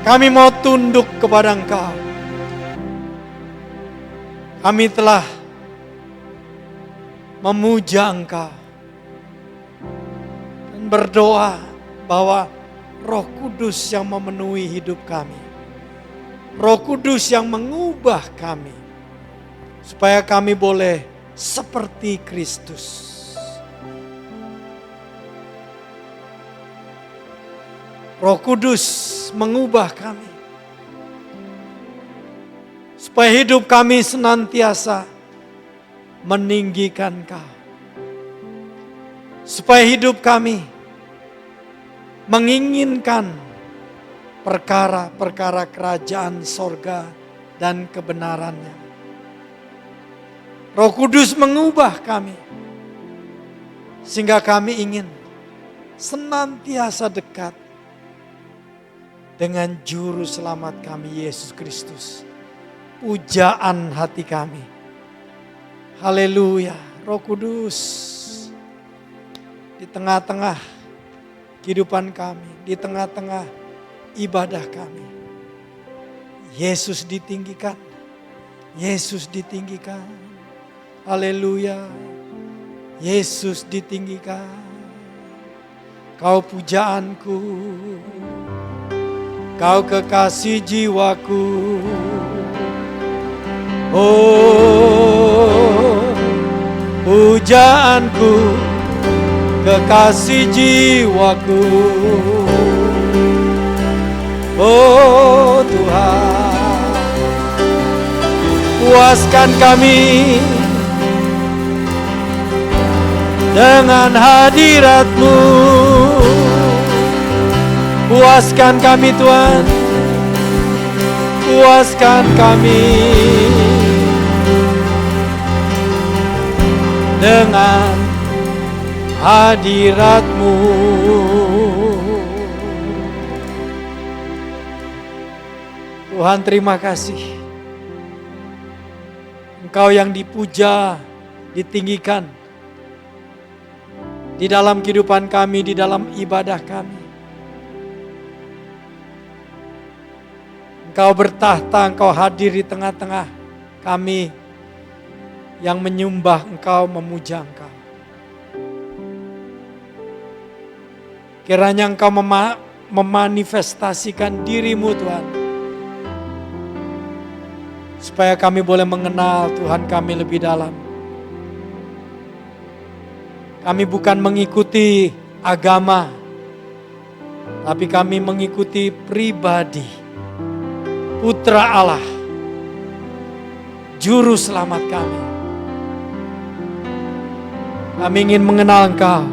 Kami mau tunduk kepada Engkau. Kami telah memuja Engkau dan berdoa bahwa Roh Kudus yang memenuhi hidup kami, Roh Kudus yang mengubah kami, supaya kami boleh seperti Kristus. Roh Kudus mengubah kami, supaya hidup kami senantiasa meninggikan Kau. Supaya hidup kami menginginkan perkara-perkara kerajaan sorga dan kebenarannya. Roh Kudus mengubah kami, sehingga kami ingin senantiasa dekat dengan Juru Selamat kami, Yesus Kristus. Pujaan hati kami. Haleluya. Roh Kudus di tengah-tengah kehidupan kami, di tengah-tengah ibadah kami. Yesus ditinggikan. Yesus ditinggikan. Haleluya. Yesus ditinggikan. Kau pujaanku. Kau kekasih jiwaku. Oh, pujaanku, kekasih jiwaku. Oh Tuhan, puaskan kami dengan hadirat-Mu. Puaskan kami Tuhan, puaskan kami dengan hadirat-Mu. Tuhan, terima kasih. Engkau yang dipuja, ditinggikan di dalam kehidupan kami, di dalam ibadah kami. Engkau bertahta, Engkau hadir di tengah-tengah kami yang menyembah Engkau, memuja Engkau. Kiranya Engkau memanifestasikan diri-Mu Tuhan, supaya kami boleh mengenal Tuhan kami lebih dalam. Kami bukan mengikuti agama, tapi kami mengikuti pribadi Putra Allah, Juru Selamat kami. Kami ingin mengenal Engkau,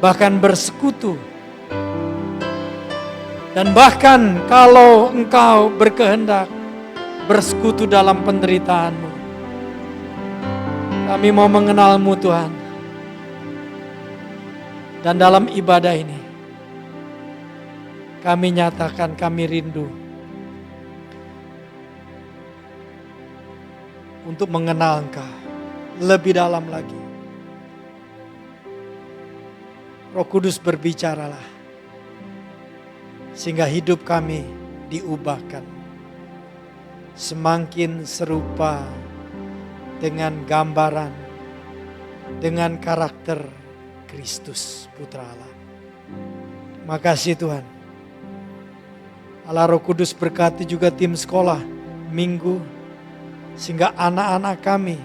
bahkan bersekutu. Dan bahkan kalau Engkau berkehendak bersekutu dalam penderitaan-Mu. Kami mau mengenal-Mu Tuhan. Dan dalam ibadah ini, kami nyatakan kami rindu untuk mengenal Engkau lebih dalam lagi. Roh Kudus berbicaralah, sehingga hidup kami diubahkan semakin serupa dengan gambaran, dengan karakter Kristus Putra Allah. Makasih Tuhan. Allah Roh Kudus berkati juga tim sekolah minggu, sehingga anak-anak kami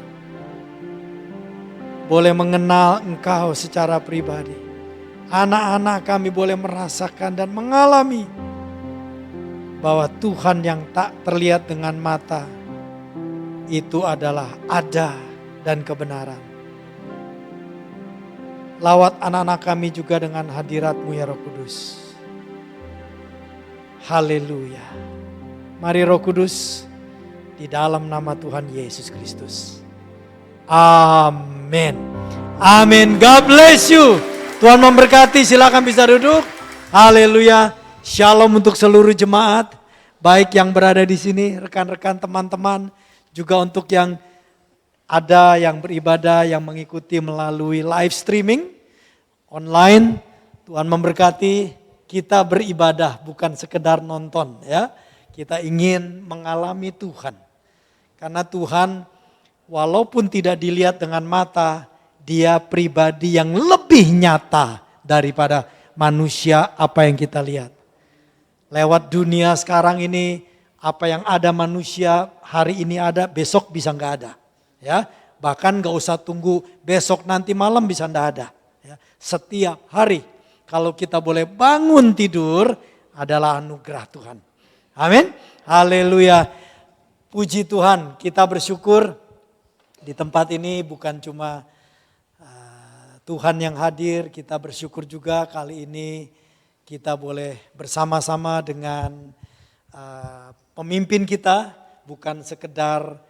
boleh mengenal Engkau secara pribadi. Anak-anak kami boleh merasakan dan mengalami bahwa Tuhan yang tak terlihat dengan mata itu adalah ada dan kebenaran. Lawat anak-anak kami juga dengan hadirat-Mu ya Roh Kudus. Haleluya. Mari Roh Kudus, di dalam nama Tuhan Yesus Kristus. Amin. Amin. God bless you. Tuhan memberkati, silakan bisa duduk. Haleluya. Shalom untuk seluruh jemaat, baik yang berada di sini, rekan-rekan teman-teman, juga untuk yang ada yang beribadah, yang mengikuti melalui live streaming online. Tuhan memberkati. kita beribadah bukan sekedar nonton ya. Kita ingin mengalami Tuhan. Karena Tuhan walaupun tidak dilihat dengan mata, Dia pribadi yang lebih nyata daripada manusia apa yang kita lihat. Lewat dunia sekarang ini, apa yang ada manusia hari ini ada, besok bisa nggak ada. Ya, bahkan nggak usah tunggu besok nanti malam bisa nggak ada. Ya, setiap hari kalau kita boleh bangun tidur adalah anugerah Tuhan. Amin. Haleluya. Puji Tuhan, kita bersyukur di tempat ini bukan cuma Tuhan yang hadir, kita bersyukur juga kali ini kita boleh bersama-sama dengan pemimpin kita, bukan sekedar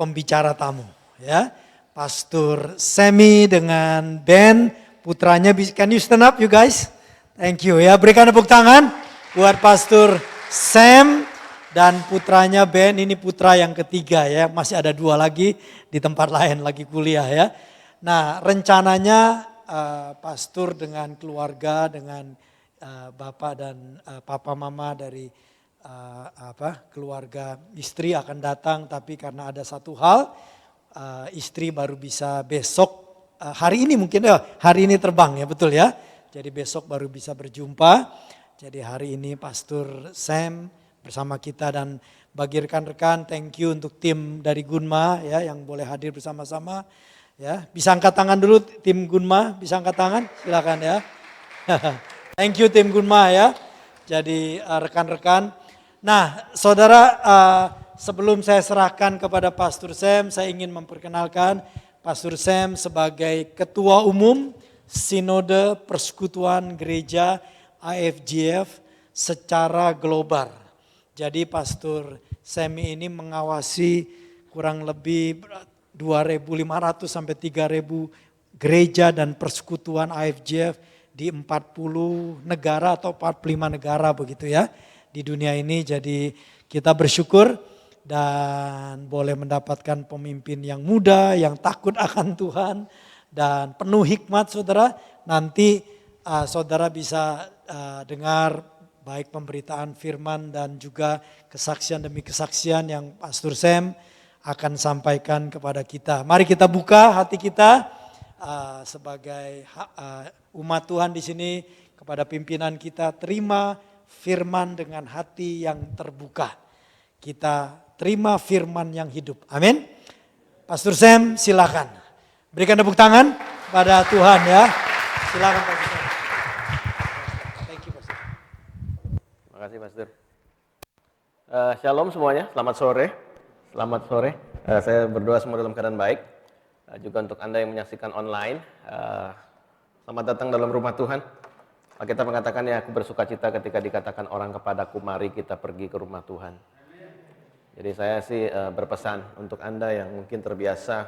pembicara tamu. Ya, Pastor Semi dengan band putranya, can you stand up you guys? Thank you ya, berikan tepuk tangan buat Pastor Sam dan putranya Ben, ini putra yang ketiga ya, masih ada 2 lagi di tempat lain lagi kuliah ya. Nah rencananya pastor dengan keluarga, dengan bapak dan papa mama dari keluarga istri akan datang, tapi karena ada satu hal, istri baru bisa besok, hari ini mungkin ya, hari ini terbang ya betul ya. Jadi besok baru bisa berjumpa. Jadi hari ini Pastor Sam bersama kita, dan bagi rekan-rekan thank you untuk tim dari Gunma ya yang boleh hadir bersama-sama ya. Bisa angkat tangan dulu tim Gunma, bisa angkat tangan silakan ya. Thank you tim Gunma ya. Jadi rekan-rekan. Nah saudara, sebelum saya serahkan kepada Pastor Sam, saya ingin memperkenalkan Pastor Sam sebagai Ketua Umum Sinode Persekutuan Gereja IFGF secara global. Jadi Pastor Semi ini mengawasi kurang lebih 2.500 sampai 3.000 gereja dan persekutuan IFGF di 40 negara atau 45 negara begitu ya di dunia ini. Jadi kita bersyukur dan boleh mendapatkan pemimpin yang muda, yang takut akan Tuhan dan penuh hikmat saudara. Nanti saudara bisa dengar baik pemberitaan firman dan juga kesaksian demi kesaksian yang Pastor Sam akan sampaikan kepada kita. Mari kita buka hati kita sebagai umat Tuhan di sini kepada pimpinan kita, terima firman dengan hati yang terbuka. Kita terima firman yang hidup. Amin. Pastor Sam silakan. Berikan tepuk tangan pada Tuhan ya. Silakan Pastor Sam. Terima kasih Pastor. Shalom semuanya, selamat sore. Selamat sore. Saya berdoa semua dalam keadaan baik. Juga untuk Anda yang menyaksikan online, selamat datang dalam rumah Tuhan. Kita mengatakan ya, aku bersuka cita ketika dikatakan orang kepadaku, mari kita pergi ke rumah Tuhan. Jadi saya sih berpesan untuk Anda yang mungkin terbiasa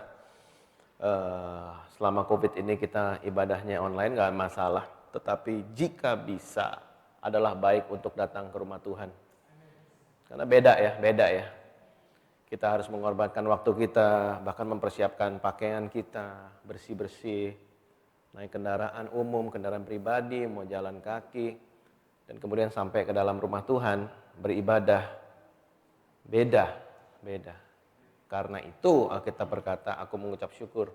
selama COVID ini kita ibadahnya online, gak masalah. Tetapi jika bisa, adalah baik untuk datang ke rumah Tuhan. Karena beda ya. Kita harus mengorbankan waktu kita, bahkan mempersiapkan pakaian kita, bersih-bersih, naik kendaraan umum, kendaraan pribadi, mau jalan kaki, dan kemudian sampai ke dalam rumah Tuhan, beribadah. Beda. Karena itu Alkitab berkata, aku mengucap syukur,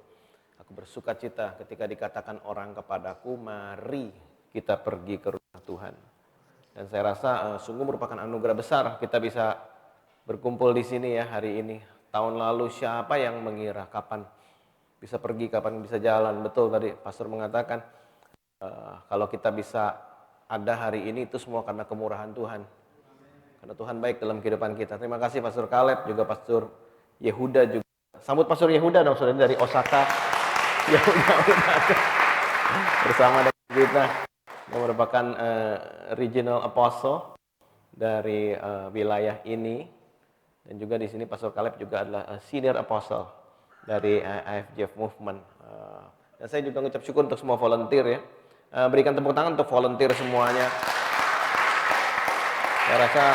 aku bersuka cita ketika dikatakan orang kepadaku, mari kita pergi ke rumah Tuhan. Dan saya rasa sungguh merupakan anugerah besar kita bisa berkumpul di sini ya hari ini. Tahun lalu siapa yang mengira kapan bisa pergi, kapan bisa jalan. Betul tadi Pastor mengatakan kalau kita bisa ada hari ini itu semua karena kemurahan Tuhan. Karena Tuhan baik dalam kehidupan kita. Terima kasih Pastor Caleb, juga Pastor Yehuda juga. Sambut Pastor Yehuda dong, saudara dari Osaka. Yehuda bersama dengan kita. Yang merupakan regional apostle dari wilayah ini, dan juga di sini Pastor Caleb juga adalah senior apostle dari IFGF Movement. Dan saya juga mengucap syukur untuk semua volunteer ya. Berikan tepuk tangan untuk volunteer semuanya. Saya rasa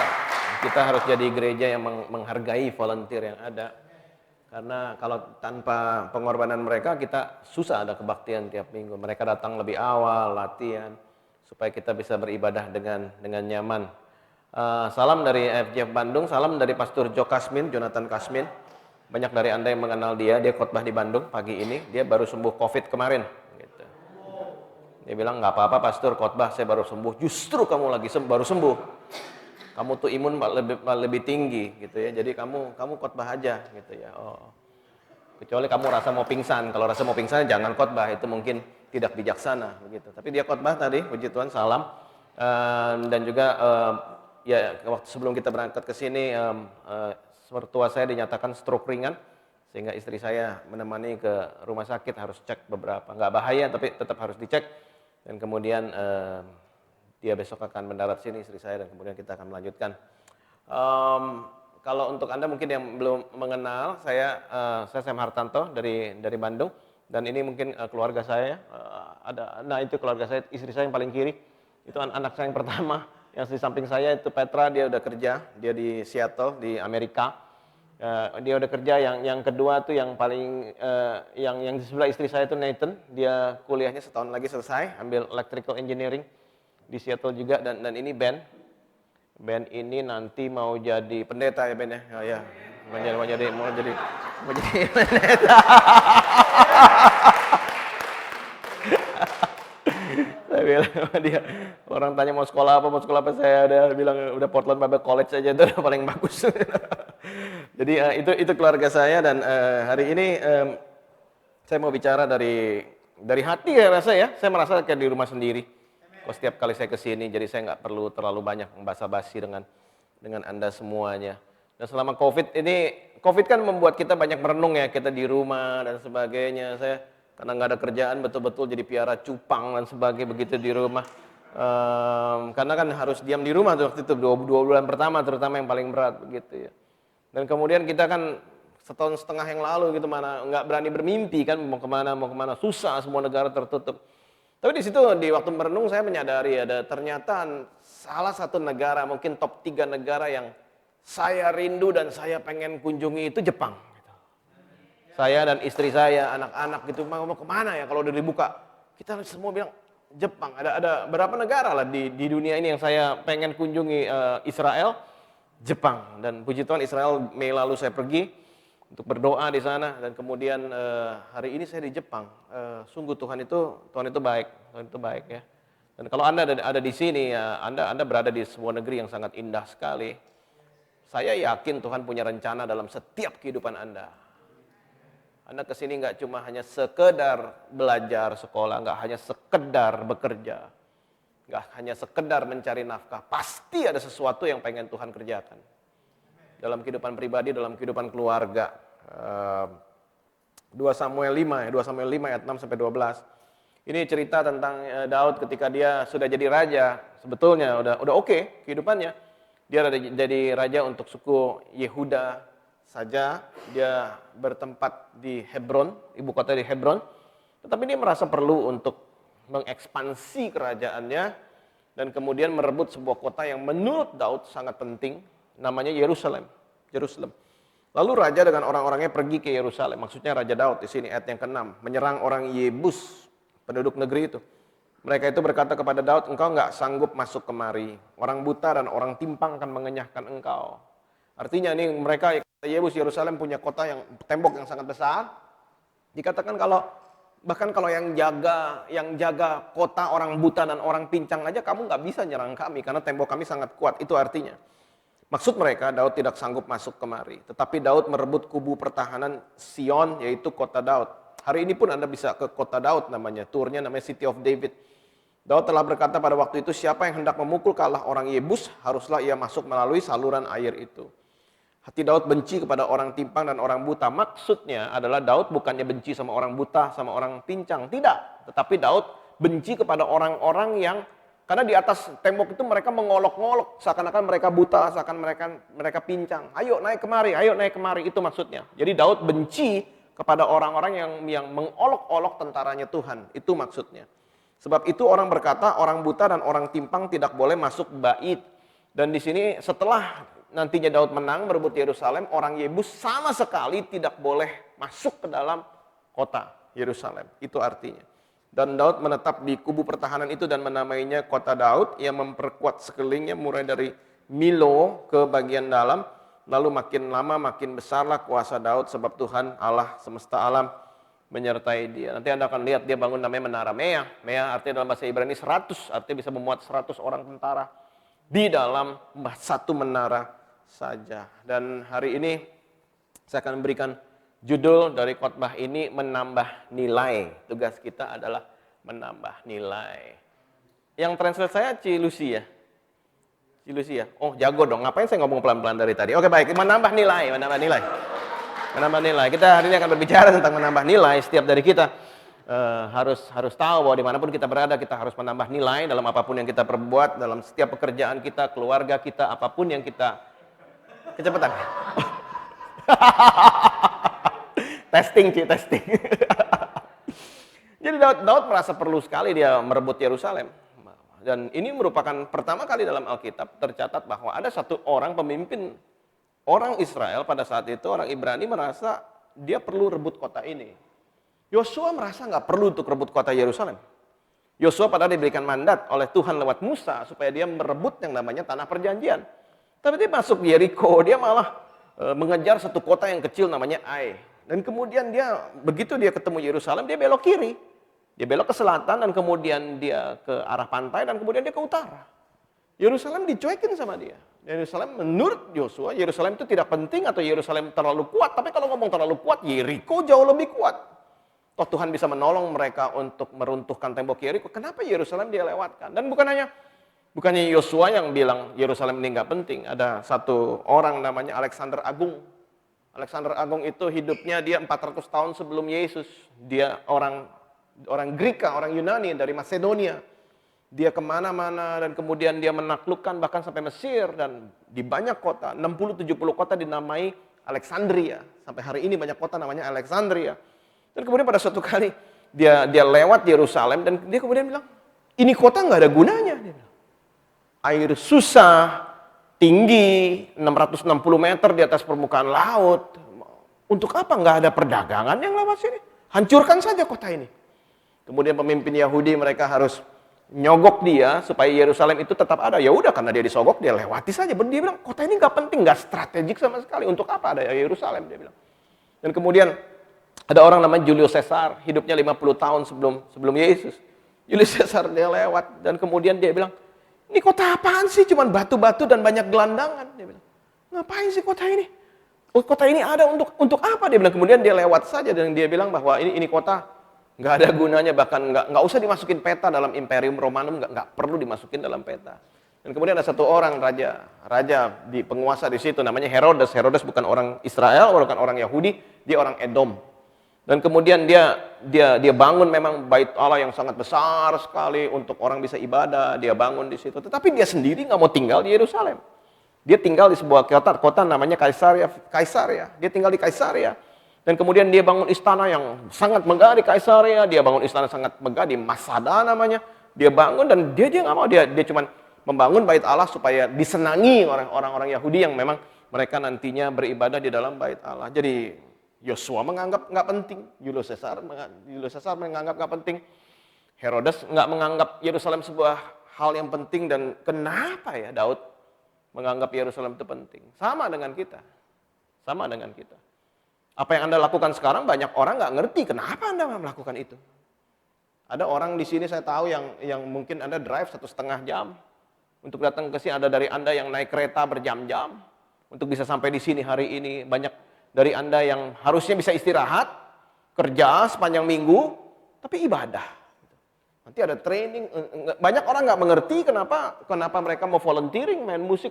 kita harus jadi gereja yang menghargai volunteer yang ada. Karena kalau tanpa pengorbanan mereka kita susah ada kebaktian tiap minggu. Mereka datang lebih awal, latihan. supaya kita bisa beribadah dengan nyaman. Salam dari FJF Bandung, salam dari Pastor Jonathan Kasmin. Banyak dari Anda yang mengenal dia khotbah di Bandung pagi ini, dia baru sembuh COVID kemarin. Gitu. Dia bilang, nggak apa-apa Pastor, khotbah saya baru sembuh, justru kamu lagi baru sembuh. Kamu tuh imun lebih tinggi gitu ya, jadi kamu khotbah aja gitu ya. Oh. Kecuali kamu rasa mau pingsan, kalau rasa mau pingsan jangan khotbah, itu mungkin tidak bijaksana begitu. Tapi dia khotbah tadi, puji Tuhan, salam. Dan juga ya waktu sebelum kita berangkat ke sini, mertua saya dinyatakan stroke ringan, sehingga istri saya menemani ke rumah sakit, harus cek beberapa, nggak bahaya tapi tetap harus dicek. Dan kemudian dia besok akan mendarat sini, istri saya, dan kemudian kita akan melanjutkan. Kalau untuk Anda mungkin yang belum mengenal, saya Sam Hartanto dari Bandung, dan ini mungkin keluarga saya, itu keluarga saya, istri saya yang paling kiri, itu anak saya yang pertama, yang di samping saya itu Petra, dia udah kerja, dia di Seattle di Amerika, dia udah kerja. Yang kedua tuh yang paling yang di sebelah istri saya itu Nathan, dia kuliahnya setahun lagi selesai, ambil electrical engineering di Seattle juga, dan ini Ben ini nanti mau jadi pendeta ya Ben ya. Oh, ya. Mau jadi pendeta. Saya bilang sama dia, orang tanya mau sekolah apa, saya udah bilang udah Portland Bible College aja, itu udah paling bagus. Jadi itu keluarga saya, dan hari ini saya mau bicara dari hati ya rasa ya. Saya merasa kayak di rumah sendiri. Kalau setiap kali saya kesini, jadi saya nggak perlu terlalu banyak basa-basi dengan Anda semuanya. Dan selama COVID kan membuat kita banyak merenung ya, kita di rumah dan sebagainya. Saya karena nggak ada kerjaan, betul-betul jadi piara cupang dan sebagainya begitu di rumah. Karena kan harus diam di rumah tuh waktu itu, 2 bulan pertama terutama yang paling berat begitu ya. Dan kemudian kita kan setahun setengah yang lalu gitu, mana nggak berani bermimpi kan, mau kemana, susah, semua negara tertutup. Tapi di situ di waktu merenung saya menyadari ada ternyata salah satu negara, mungkin top 3 negara yang saya rindu dan saya pengen kunjungi itu Jepang. Saya dan istri saya, anak-anak gitu, mau kemana ya kalau udah dibuka? Kita semua bilang Jepang. Ada berapa negara lah di dunia ini yang saya pengen kunjungi, Israel, Jepang. Dan puji Tuhan Israel Mei lalu saya pergi untuk berdoa di sana, dan kemudian hari ini saya di Jepang. Sungguh Tuhan itu baik ya. Dan kalau Anda ada di sini ya, Anda berada di sebuah negeri yang sangat indah sekali. Saya yakin Tuhan punya rencana dalam setiap kehidupan Anda. Anda kesini nggak cuma hanya sekedar belajar sekolah, nggak hanya sekedar bekerja, nggak hanya sekedar mencari nafkah. Pasti ada sesuatu yang pengen Tuhan kerjakan dalam kehidupan pribadi, dalam kehidupan keluarga. 2 Samuel 5 ayat 6 sampai 12. Ini cerita tentang Daud ketika dia sudah jadi raja. Sebetulnya udah oke kehidupannya. Dia jadi raja untuk suku Yehuda saja, dia bertempat di Hebron, ibu kota di Hebron. Tetapi dia merasa perlu untuk mengekspansi kerajaannya dan kemudian merebut sebuah kota yang menurut Daud sangat penting, namanya Yerusalem. Lalu raja dengan orang-orangnya pergi ke Yerusalem. Maksudnya Raja Daud di sini ayat yang ke-6, menyerang orang Yebus, penduduk negeri itu. Mereka itu berkata kepada Daud, engkau nggak sanggup masuk kemari. Orang buta dan orang timpang akan mengenyahkan engkau. Artinya nih mereka Yebus, Yerusalem punya kota yang tembok yang sangat besar. Dikatakan bahkan kalau yang jaga kota orang buta dan orang pincang aja, kamu nggak bisa nyerang kami karena tembok kami sangat kuat. Itu artinya. Maksud mereka Daud tidak sanggup masuk kemari. Tetapi Daud merebut kubu pertahanan Sion, yaitu kota Daud. Hari ini pun Anda bisa ke kota Daud namanya, turnya namanya City of David. Daud telah berkata pada waktu itu, siapa yang hendak memukul kalah orang Yebus, haruslah ia masuk melalui saluran air itu. Hati Daud benci kepada orang timpang dan orang buta. Maksudnya adalah Daud bukannya benci sama orang buta, sama orang pincang. Tidak. Tetapi Daud benci kepada orang-orang yang, karena di atas tembok itu mereka mengolok-ngolok. Seakan-akan mereka buta, seakan mereka pincang. Ayo naik kemari, itu maksudnya. Jadi Daud benci kepada orang-orang yang mengolok-olok tentaranya Tuhan. Itu maksudnya. Sebab itu orang berkata, orang buta dan orang timpang tidak boleh masuk bait. Dan di sini setelah nantinya Daud menang merebut Yerusalem, orang Yebus sama sekali tidak boleh masuk ke dalam kota Yerusalem. Itu artinya. Dan Daud menetap di kubu pertahanan itu dan menamainya kota Daud. Ia memperkuat sekelilingnya mulai dari Milo ke bagian dalam. Lalu makin lama makin besarlah kuasa Daud sebab Tuhan Allah semesta alam menyertai dia. Nanti Anda akan lihat dia bangun namanya Menara Mea. Mea artinya dalam bahasa Ibrani 100, artinya bisa memuat 100 orang tentara di dalam satu menara saja. Dan hari ini saya akan berikan judul dari khotbah ini, menambah nilai. Tugas kita adalah menambah nilai. Yang translate saya Cilusi ya. Cilusi ya. Oh, jago dong. Ngapain saya ngomong pelan-pelan dari tadi? Oke, baik. Menambah nilai, menambah nilai. Menambah nilai. Kita hari ini akan berbicara tentang menambah nilai. Setiap dari kita harus tahu bahwa dimanapun kita berada, kita harus menambah nilai dalam apapun yang kita perbuat, dalam setiap pekerjaan kita, keluarga kita, apapun yang kita... Kecepatan. Testing. Jadi Daud merasa perlu sekali dia merebut Yerusalem. Dan ini merupakan pertama kali dalam Alkitab tercatat bahwa ada satu orang pemimpin orang Israel pada saat itu, orang Ibrani merasa dia perlu rebut kota ini. Yosua merasa nggak perlu untuk rebut kota Yerusalem. Yosua padahal diberikan mandat oleh Tuhan lewat Musa supaya dia merebut yang namanya tanah perjanjian. Tapi dia masuk Yeriko, dia malah mengejar satu kota yang kecil namanya Ai. Dan kemudian begitu dia ketemu Yerusalem, dia belok kiri. Dia belok ke selatan dan kemudian dia ke arah pantai dan kemudian dia ke utara. Yerusalem dicuekin sama dia. Yerusalem menurut Yosua, Yerusalem itu tidak penting atau Yerusalem terlalu kuat. Tapi kalau ngomong terlalu kuat, Yeriko jauh lebih kuat. Toh Tuhan bisa menolong mereka untuk meruntuhkan tembok Yeriko. Kenapa Yerusalem dia lewatkan? Dan bukannya Yosua yang bilang Yerusalem ini nggak penting. Ada satu orang namanya Alexander Agung. Alexander Agung itu hidupnya dia 400 tahun sebelum Yesus. Dia orang Greka, orang Yunani dari Macedonia. Dia kemana-mana dan kemudian dia menaklukkan bahkan sampai Mesir. Dan di banyak kota, 60-70 kota dinamai Alexandria. Sampai hari ini banyak kota namanya Alexandria. Dan kemudian pada suatu kali dia lewat Yerusalem dan dia kemudian bilang, ini kota nggak ada gunanya. Dia bilang, air susah, tinggi 660 meter di atas permukaan laut. Untuk apa nggak ada perdagangan yang lewat sini? Hancurkan saja kota ini. Kemudian pemimpin Yahudi mereka harus nyogok dia supaya Yerusalem itu tetap ada. Ya udah karena dia disogok dia lewati saja. Dia bilang kota ini nggak penting, nggak strategik sama sekali. Untuk apa ada Yerusalem dia bilang. Dan kemudian ada orang namanya Julius Caesar, hidupnya 50 tahun sebelum Yesus. Julius Caesar dia lewat dan kemudian dia bilang, ini kota apaan sih? Cuman batu-batu dan banyak gelandangan. Dia bilang, ngapain sih kota ini? Oh, kota ini ada untuk apa? Dia bilang. Kemudian dia lewat saja dan dia bilang bahwa ini kota nggak ada gunanya, bahkan nggak usah dimasukin peta dalam Imperium Romanum, nggak perlu dimasukin dalam peta. Dan kemudian ada satu orang raja di penguasa di situ namanya Herodes. Herodes bukan orang Israel, bukan orang Yahudi, dia orang Edom. Dan kemudian dia bangun memang bait Allah yang sangat besar sekali untuk orang bisa ibadah. Dia bangun di situ. Tetapi dia sendiri nggak mau tinggal di Yerusalem. Dia tinggal di sebuah kota namanya Kaisaria. Dia tinggal di Kaisaria. Dan kemudian dia bangun istana yang sangat megah di Kaisaria. Dia bangun istana sangat megah di Masada namanya. Dia bangun dan dia nggak mau. Dia cuma membangun bait Allah supaya disenangi orang-orang Yahudi yang memang mereka nantinya beribadah di dalam bait Allah. Jadi Yosua menganggap nggak penting, Julius Caesar menganggap nggak penting, Herodes nggak menganggap Yerusalem sebuah hal yang penting. Dan kenapa ya Daud menganggap Yerusalem itu penting? Sama dengan kita. Apa yang Anda lakukan sekarang banyak orang nggak ngerti kenapa Anda melakukan itu. Ada orang di sini saya tahu yang mungkin Anda drive 1,5 jam untuk datang ke sini. Ada dari Anda yang naik kereta berjam-jam untuk bisa sampai di sini hari ini. Banyak dari Anda yang harusnya bisa istirahat, kerja sepanjang minggu, tapi ibadah. Nanti ada training. Banyak orang nggak mengerti kenapa mereka mau volunteering, main musik,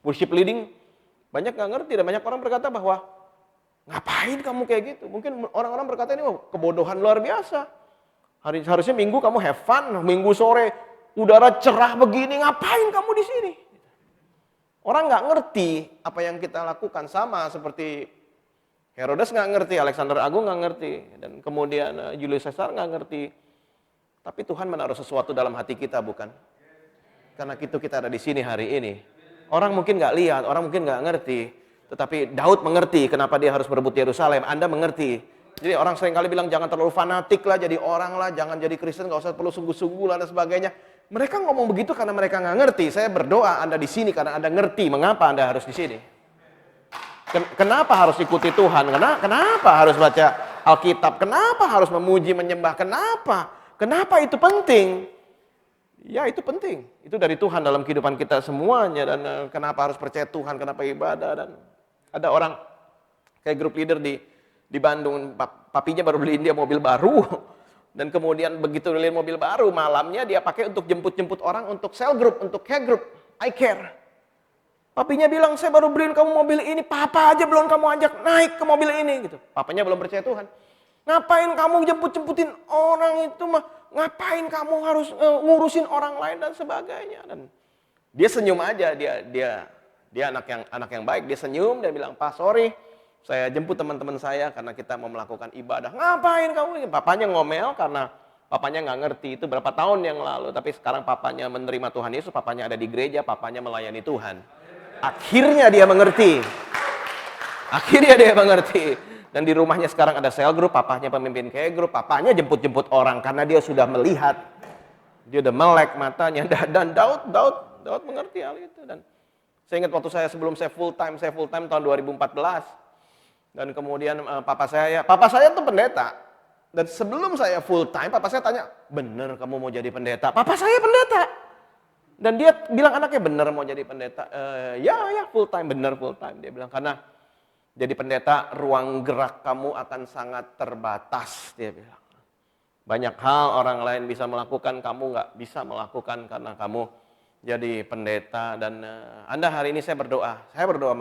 worship leading. Banyak nggak ngerti dan banyak orang berkata bahwa ngapain kamu kayak gitu? Mungkin orang-orang berkata ini kebodohan luar biasa. Harusnya minggu kamu have fun, minggu sore udara cerah begini, ngapain kamu di sini? Orang nggak ngerti apa yang kita lakukan, sama seperti Herodes nggak ngerti, Alexander Agung nggak ngerti, dan kemudian Julius Caesar nggak ngerti. Tapi Tuhan menaruh sesuatu dalam hati kita, bukan? Karena kita ada di sini hari ini. Orang mungkin nggak lihat, orang mungkin nggak ngerti, tetapi Daud mengerti kenapa dia harus merebut Yerusalem. Anda mengerti Jadi orang sering kali bilang jangan terlalu fanatik lah, jadi orang lah, jangan jadi Kristen, gak usah perlu sungguh-sungguh lah dan sebagainya. Mereka ngomong begitu karena mereka nggak ngerti. Saya berdoa Anda di sini karena Anda ngerti mengapa Anda harus di sini. Kenapa harus ikuti Tuhan? Kenapa harus baca Alkitab? Kenapa harus memuji, menyembah? Kenapa? Kenapa itu penting? Ya itu penting. Itu dari Tuhan dalam kehidupan kita semuanya. Dan kenapa harus percaya Tuhan? Kenapa ibadah? Dan ada orang kayak grup leader di Bandung, papinya baru beliin dia mobil baru. Dan kemudian begitu beliin mobil baru, malamnya dia pakai untuk jemput-jemput orang untuk cell group, untuk care group, I care. Papinya bilang, saya baru beliin kamu mobil ini, papa aja belum kamu ajak naik ke mobil ini. Gitu. Papanya belum percaya Tuhan. Ngapain kamu jemput-jemputin orang itu mah? Ngapain kamu harus ngurusin orang lain dan sebagainya? Dan dia senyum aja, dia anak yang baik, dia senyum, dia bilang, "Pak, sorry. Saya jemput teman-teman saya karena kita mau melakukan ibadah." "Ngapain kamu?" Papanya ngomel karena papanya nggak ngerti itu berapa tahun yang lalu. Tapi sekarang papanya menerima Tuhan Yesus, papanya ada di gereja, papanya melayani Tuhan. Akhirnya dia mengerti. Dan di rumahnya sekarang ada cell group, papanya pemimpin care group, papanya jemput-jemput orang karena dia sudah melihat. Dia udah melek matanya. Dan Daud mengerti hal itu. Dan saya ingat waktu sebelum saya full time tahun 2014. Dan kemudian papa saya tuh pendeta. Dan sebelum saya full time, papa saya tanya, "Bener kamu mau jadi pendeta?" Papa saya pendeta. Dan dia bilang anaknya, "Bener mau jadi pendeta?" Ya full time, bener full time. Dia bilang, karena jadi pendeta ruang gerak kamu akan sangat terbatas. Dia bilang, banyak hal orang lain bisa melakukan, kamu nggak bisa melakukan karena kamu jadi pendeta. Dan Anda hari ini saya berdoa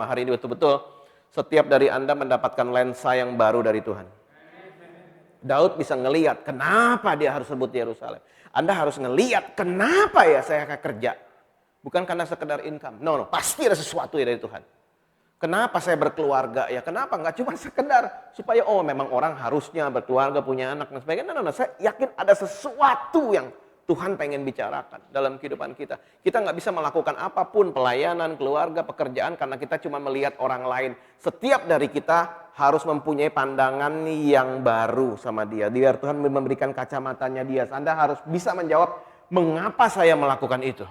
hari ini betul-betul setiap dari Anda mendapatkan lensa yang baru dari Tuhan. Daud bisa ngelihat kenapa dia harus sebut Yerusalem. Anda harus ngelihat kenapa ya saya akan kerja. Bukan karena sekedar income. No, pasti ada sesuatu ya dari Tuhan. Kenapa saya berkeluarga ya? Kenapa? Nggak cuma sekedar supaya memang orang harusnya berkeluarga, punya anak dan sebagainya. No, saya yakin ada sesuatu yang Tuhan pengen bicarakan dalam kehidupan kita. Kita nggak bisa melakukan apapun, pelayanan, keluarga, pekerjaan, karena kita cuma melihat orang lain. Setiap dari kita harus mempunyai pandangan yang baru sama dia. Biar Tuhan memberikan kacamatanya dia. Anda harus bisa menjawab, mengapa saya melakukan itu?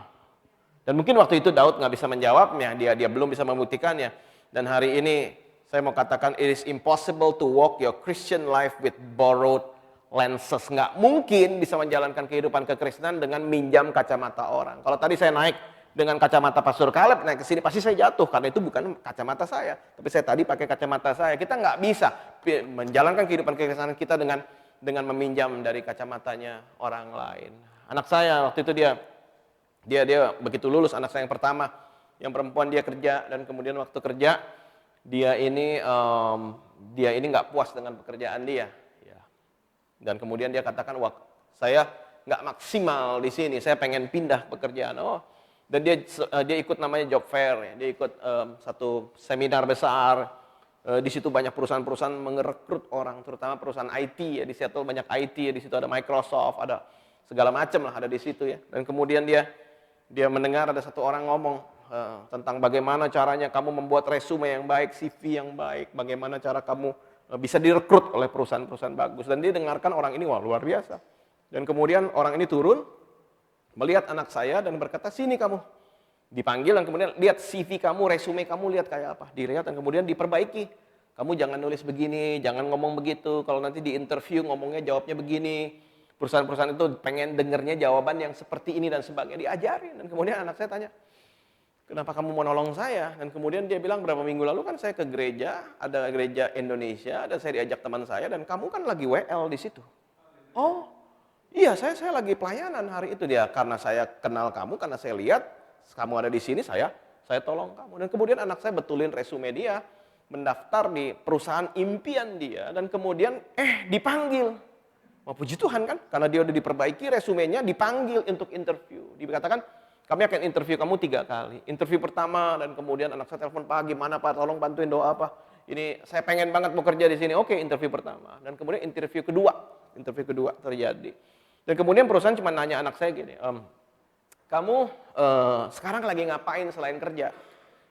Dan mungkin waktu itu Daud nggak bisa menjawabnya, dia belum bisa membuktikannya. Dan hari ini saya mau katakan, it is impossible to walk your Christian life with borrowed lenses. Nggak mungkin bisa menjalankan kehidupan kekristenan dengan minjam kacamata orang. Kalau tadi saya naik dengan kacamata Pastor Caleb, naik ke sini pasti saya jatuh karena itu bukan kacamata saya. Tapi saya tadi pakai kacamata saya. Kita nggak bisa menjalankan kehidupan kekristenan kita dengan meminjam dari kacamatanya orang lain. Anak saya waktu itu dia begitu lulus, anak saya yang pertama, yang perempuan, dia kerja, dan kemudian waktu kerja dia ini nggak puas dengan pekerjaan dia. Dan kemudian dia katakan, "Wah, saya nggak maksimal di sini, saya pengen pindah pekerjaan." Dan dia ikut namanya job fair, ya. Dia ikut satu seminar besar. Di situ banyak perusahaan-perusahaan merekrut orang, terutama perusahaan IT ya. Di Seattle banyak IT ya, di situ ada Microsoft, ada segala macam lah ada di situ ya. Dan kemudian dia mendengar ada satu orang ngomong tentang bagaimana caranya kamu membuat resume yang baik, CV yang baik, bagaimana cara kamu bisa direkrut oleh perusahaan-perusahaan bagus. Dan dia dengarkan orang ini, wah luar biasa. Dan kemudian orang ini turun, melihat anak saya dan berkata, "Sini kamu." Dipanggil dan kemudian lihat CV kamu, resume kamu, lihat kayak apa. Dilihat dan kemudian diperbaiki. "Kamu jangan nulis begini, jangan ngomong begitu. Kalau nanti di interview ngomongnya jawabnya begini." Perusahaan-perusahaan itu pengen dengernya jawaban yang seperti ini dan sebagainya. Diajarin. Dan kemudian anak saya tanya, "Kenapa kamu mau nolong saya?" Dan kemudian dia bilang, "Berapa minggu lalu kan saya ke gereja, ada gereja Indonesia, dan saya diajak teman saya, dan kamu kan lagi WL di situ." "Oh, iya saya lagi pelayanan hari itu." Dia, "Karena saya kenal kamu, karena saya lihat kamu ada di sini, saya tolong kamu." Dan kemudian anak saya betulin resume dia, mendaftar di perusahaan impian dia, dan kemudian dipanggil. Wah, puji Tuhan kan, karena dia udah diperbaiki resumenya, dipanggil untuk interview. Dikatakan, "Kami akan interview kamu 3 kali. Interview pertama," dan kemudian anak saya telepon, "Pak, gimana Pak, tolong bantuin doa Pak. Ini saya pengen banget bekerja di sini." Oke, interview pertama. Dan kemudian interview kedua terjadi. Dan kemudian perusahaan cuma nanya anak saya gini, "Kamu sekarang lagi ngapain selain kerja?"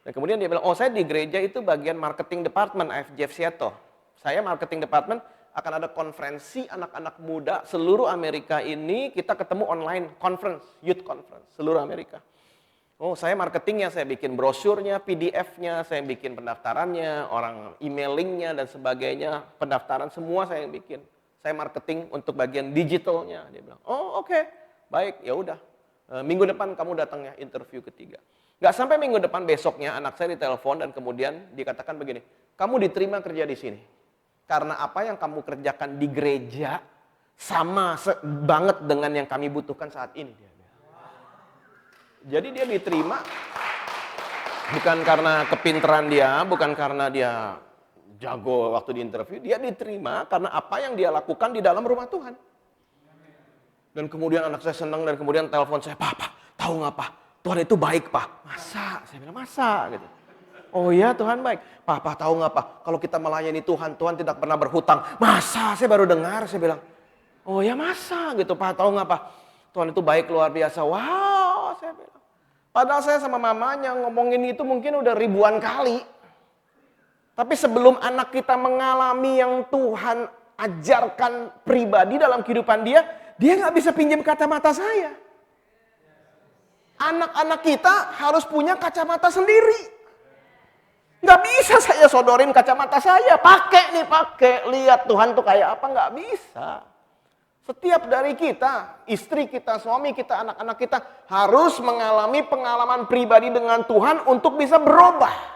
Dan kemudian dia bilang, "Oh, saya di gereja itu bagian marketing department IFJF Seattle. Saya marketing department akan ada konferensi anak-anak muda seluruh Amerika ini, kita ketemu online, conference, youth conference, seluruh Amerika. Oh, saya marketingnya, saya bikin brosurnya, PDF-nya, saya bikin pendaftarannya, orang emailingnya dan sebagainya, pendaftaran semua saya yang bikin. Saya marketing untuk bagian digitalnya. Dia bilang, oh oke, baik, ya udah. Minggu depan kamu datang ya, interview ketiga. Gak sampai minggu depan, besoknya anak saya ditelepon dan kemudian dikatakan begini, kamu diterima kerja di sini. Karena apa yang kamu kerjakan di gereja sama banget dengan yang kami butuhkan saat ini. Jadi dia diterima bukan karena kepintaran dia, bukan karena dia jago waktu di interview. Dia diterima karena apa yang dia lakukan di dalam rumah Tuhan. Dan kemudian anak saya senang dan kemudian telepon saya, Pak, tahu nggak Pak? Tuhan itu baik Pak. Masa? Saya bilang masa gitu. Oh iya Tuhan baik. Pak tahu nggak Pak? Kalau kita melayani Tuhan, Tuhan tidak pernah berhutang. Masa? Saya baru dengar, saya bilang. Oh ya masa gitu Pak, tahu nggak Pak? Tuhan itu baik luar biasa. Wow, saya bilang. Padahal saya sama mamanya ngomongin itu mungkin udah ribuan kali. Tapi sebelum anak kita mengalami yang Tuhan ajarkan pribadi dalam kehidupan dia nggak bisa pinjam kacamata saya. Anak-anak kita harus punya kacamata sendiri. Nggak bisa saya sodorin kacamata saya, pakai, lihat Tuhan tuh kayak apa, nggak bisa. Setiap dari kita, istri kita, suami kita, anak-anak kita harus mengalami pengalaman pribadi dengan Tuhan untuk bisa berubah.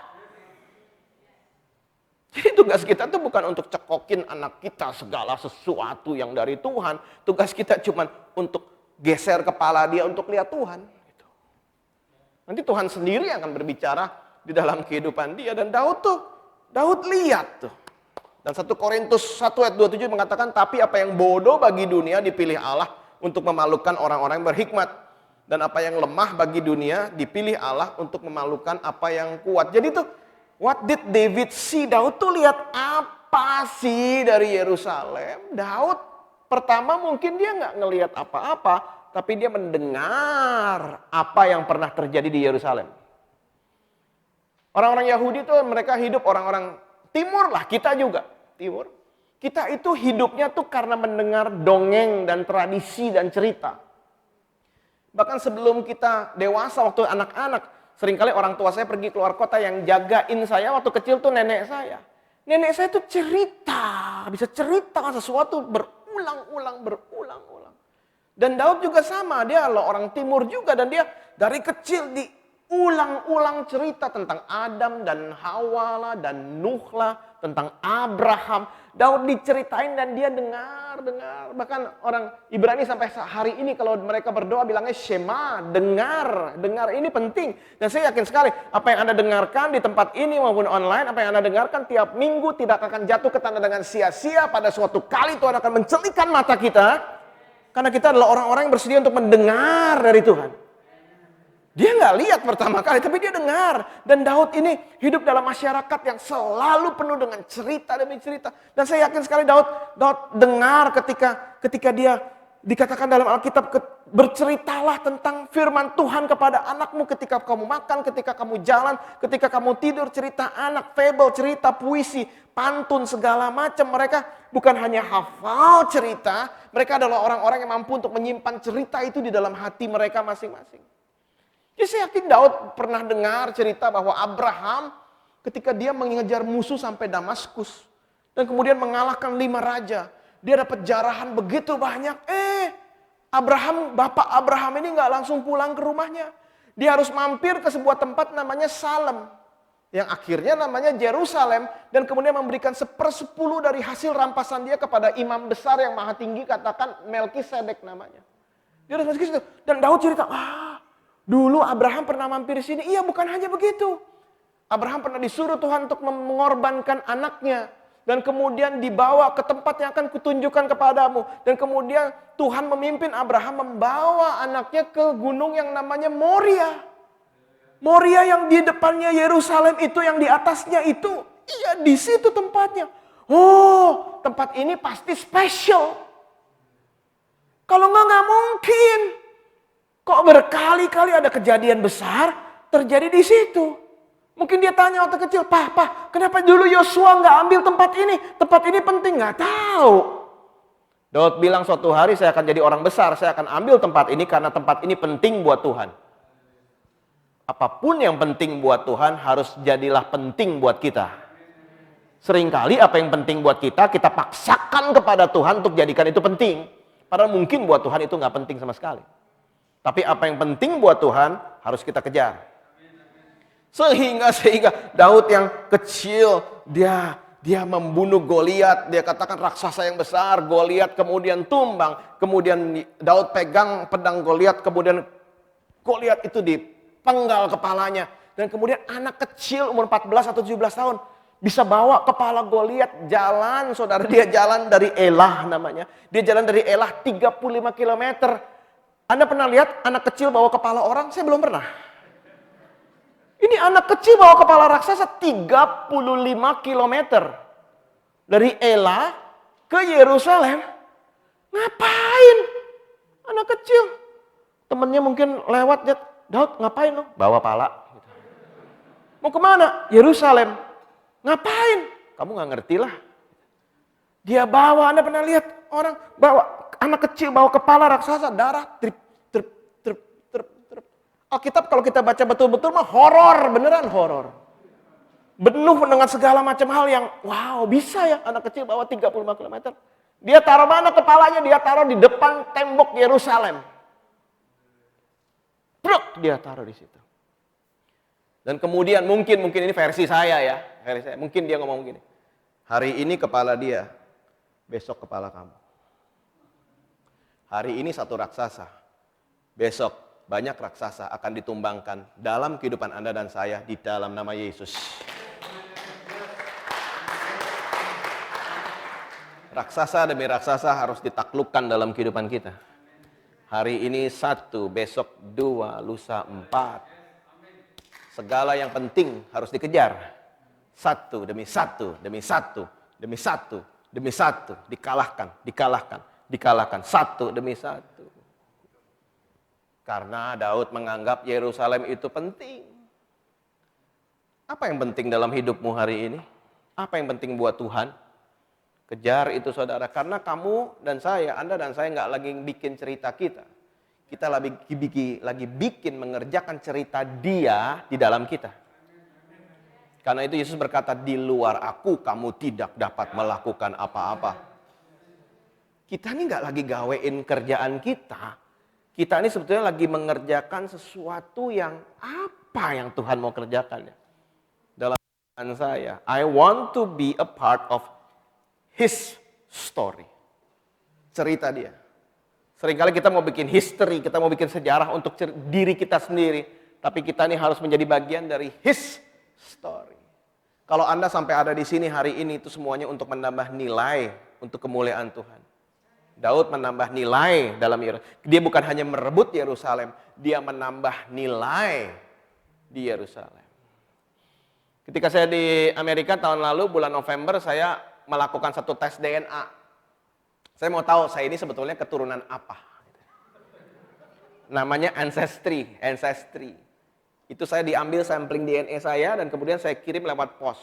Jadi tugas kita tuh bukan untuk cekokin anak kita segala sesuatu yang dari Tuhan. Tugas kita cuma untuk geser kepala dia untuk lihat Tuhan. Nanti Tuhan sendiri akan berbicara di dalam kehidupan dia. Dan Daud lihat tuh. Dan 1 Korintus 1 ayat 27 mengatakan, tapi apa yang bodoh bagi dunia dipilih Allah untuk memalukan orang-orang yang berhikmat. Dan apa yang lemah bagi dunia dipilih Allah untuk memalukan apa yang kuat. Jadi tuh, what did David see? Daud tuh lihat apa sih dari Yerusalem? Daud pertama mungkin dia nggak ngelihat apa-apa, tapi dia mendengar apa yang pernah terjadi di Yerusalem. Orang-orang Yahudi itu mereka hidup, orang-orang timur lah, kita juga timur. Kita itu hidupnya tuh karena mendengar dongeng dan tradisi dan cerita. Bahkan sebelum kita dewasa, waktu anak-anak, seringkali orang tua saya pergi keluar kota, yang jagain saya waktu kecil tuh nenek saya. Nenek saya tuh cerita, bisa cerita sesuatu berulang-ulang. Dan Daud juga sama, dia loh orang timur juga, dan dia dari kecil diulang-ulang cerita tentang Adam dan Hawa lah, dan Nuh lah, tentang Abraham. Daud diceritain dan dia dengar. Bahkan orang Ibrani sampai hari ini kalau mereka berdoa bilangnya Shema, dengar ini penting. Dan saya yakin sekali apa yang Anda dengarkan di tempat ini maupun online, apa yang Anda dengarkan tiap minggu tidak akan jatuh ke tanah dengan sia-sia. Pada suatu kali Tuhan akan mencelikan mata kita. Karena kita adalah orang-orang yang bersedia untuk mendengar dari Tuhan. Dia nggak lihat pertama kali, tapi dia dengar. Dan Daud ini hidup dalam masyarakat yang selalu penuh dengan cerita demi cerita. Dan saya yakin sekali Daud dengar ketika dia dikatakan dalam Alkitab, berceritalah tentang firman Tuhan kepada anakmu ketika kamu makan, ketika kamu jalan, ketika kamu tidur, cerita anak, fable, cerita puisi, pantun, segala macam. Mereka bukan hanya hafal cerita, mereka adalah orang-orang yang mampu untuk menyimpan cerita itu di dalam hati mereka masing-masing. Jadi saya yakin Daud pernah dengar cerita bahwa Abraham ketika dia mengejar musuh sampai Damaskus dan kemudian mengalahkan 5 raja, dia dapat jarahan begitu banyak. Bapak Abraham ini nggak langsung pulang ke rumahnya. Dia harus mampir ke sebuah tempat namanya Salem, yang akhirnya namanya Yerusalem, dan kemudian memberikan 1/10 dari hasil rampasan dia kepada imam besar yang maha tinggi, katakan Melkisedek namanya. Dia harus masuk ke situ. Dan Daud cerita, dulu Abraham pernah mampir di sini. Iya, bukan hanya begitu. Abraham pernah disuruh Tuhan untuk mengorbankan anaknya. Dan kemudian dibawa ke tempat yang akan kutunjukkan kepadamu. Dan kemudian Tuhan memimpin Abraham membawa anaknya ke gunung yang namanya Moria. Moria yang di depannya Yerusalem itu, yang di atasnya itu. Iya, di situ tempatnya. Oh, tempat ini pasti spesial. Kalau nggak mungkin. Kok berkali-kali ada kejadian besar terjadi di situ? Mungkin dia tanya waktu kecil, Pak, kenapa dulu Yosua nggak ambil tempat ini? Tempat ini penting, nggak tahu. Daud bilang suatu hari saya akan jadi orang besar, saya akan ambil tempat ini karena tempat ini penting buat Tuhan. Apapun yang penting buat Tuhan harus jadilah penting buat kita. Seringkali apa yang penting buat kita paksakan kepada Tuhan untuk jadikan itu penting. Padahal mungkin buat Tuhan itu nggak penting sama sekali. Tapi apa yang penting buat Tuhan harus kita kejar. Sehingga Daud yang kecil, dia membunuh Goliat, dia katakan raksasa yang besar, Goliat kemudian tumbang, kemudian Daud pegang pedang Goliat, kemudian Goliat itu dipenggal kepalanya, dan kemudian anak kecil umur 14 atau 17 tahun bisa bawa kepala Goliat jalan, saudara, dia jalan dari Elah namanya, dia jalan dari Elah 35 km. Anda pernah lihat anak kecil bawa kepala orang? Saya belum pernah. Ini anak kecil bawa kepala raksasa 35 km. Dari Elah ke Yerusalem. Ngapain? Anak kecil. Temennya mungkin lewat, Daud ngapain lo? Bawa pala. Mau kemana? Yerusalem. Ngapain? Kamu gak ngerti lah. Dia bawa, Anda pernah lihat orang bawa, anak kecil bawa kepala raksasa, darah trip. Alkitab kalau kita baca betul-betul mah horor, beneran horor. Penuh dengan segala macam hal yang wow, bisa ya anak kecil bawa 35 km. Dia taruh mana kepalanya? Dia taruh di depan tembok Yerusalem. Bruk, dia taruh di situ. Dan kemudian mungkin ini versi saya ya, versi saya. Mungkin dia ngomong gini. Hari ini kepala dia, besok kepala kamu. Hari ini satu raksasa, besok banyak raksasa akan ditumbangkan dalam kehidupan Anda dan saya di dalam nama Yesus. Raksasa demi raksasa harus ditaklukkan dalam kehidupan kita. Hari ini 1, besok 2, lusa 4. Segala yang penting harus dikejar. 1 demi 1, demi 1, demi 1, demi 1. Dikalahkan. 1 demi 1. Karena Daud menganggap Yerusalem itu penting. Apa yang penting dalam hidupmu hari ini? Apa yang penting buat Tuhan? Kejar itu saudara. Karena kamu dan saya, Anda dan saya nggak lagi bikin cerita kita. Kita lagi bikin mengerjakan cerita Dia di dalam kita. Karena itu Yesus berkata, di luar aku kamu tidak dapat melakukan apa-apa. Kita ini nggak lagi gawein kerjaan kita. Kita ini sebetulnya lagi mengerjakan sesuatu yang apa yang Tuhan mau kerjakan ya. Dalam pikiran saya, I want to be a part of His story. Cerita dia. Seringkali kita mau bikin history, kita mau bikin sejarah untuk diri kita sendiri. Tapi kita ini harus menjadi bagian dari His story. Kalau Anda sampai ada di sini hari ini, itu semuanya untuk menambah nilai untuk kemuliaan Tuhan. Daud menambah nilai dalam Yerusalem. Dia bukan hanya merebut Yerusalem, dia menambah nilai di Yerusalem. Ketika saya di Amerika tahun lalu, bulan November, saya melakukan satu tes DNA. Saya mau tahu saya ini sebetulnya keturunan apa. Namanya Ancestry. Itu saya diambil sampling DNA saya dan kemudian saya kirim lewat pos.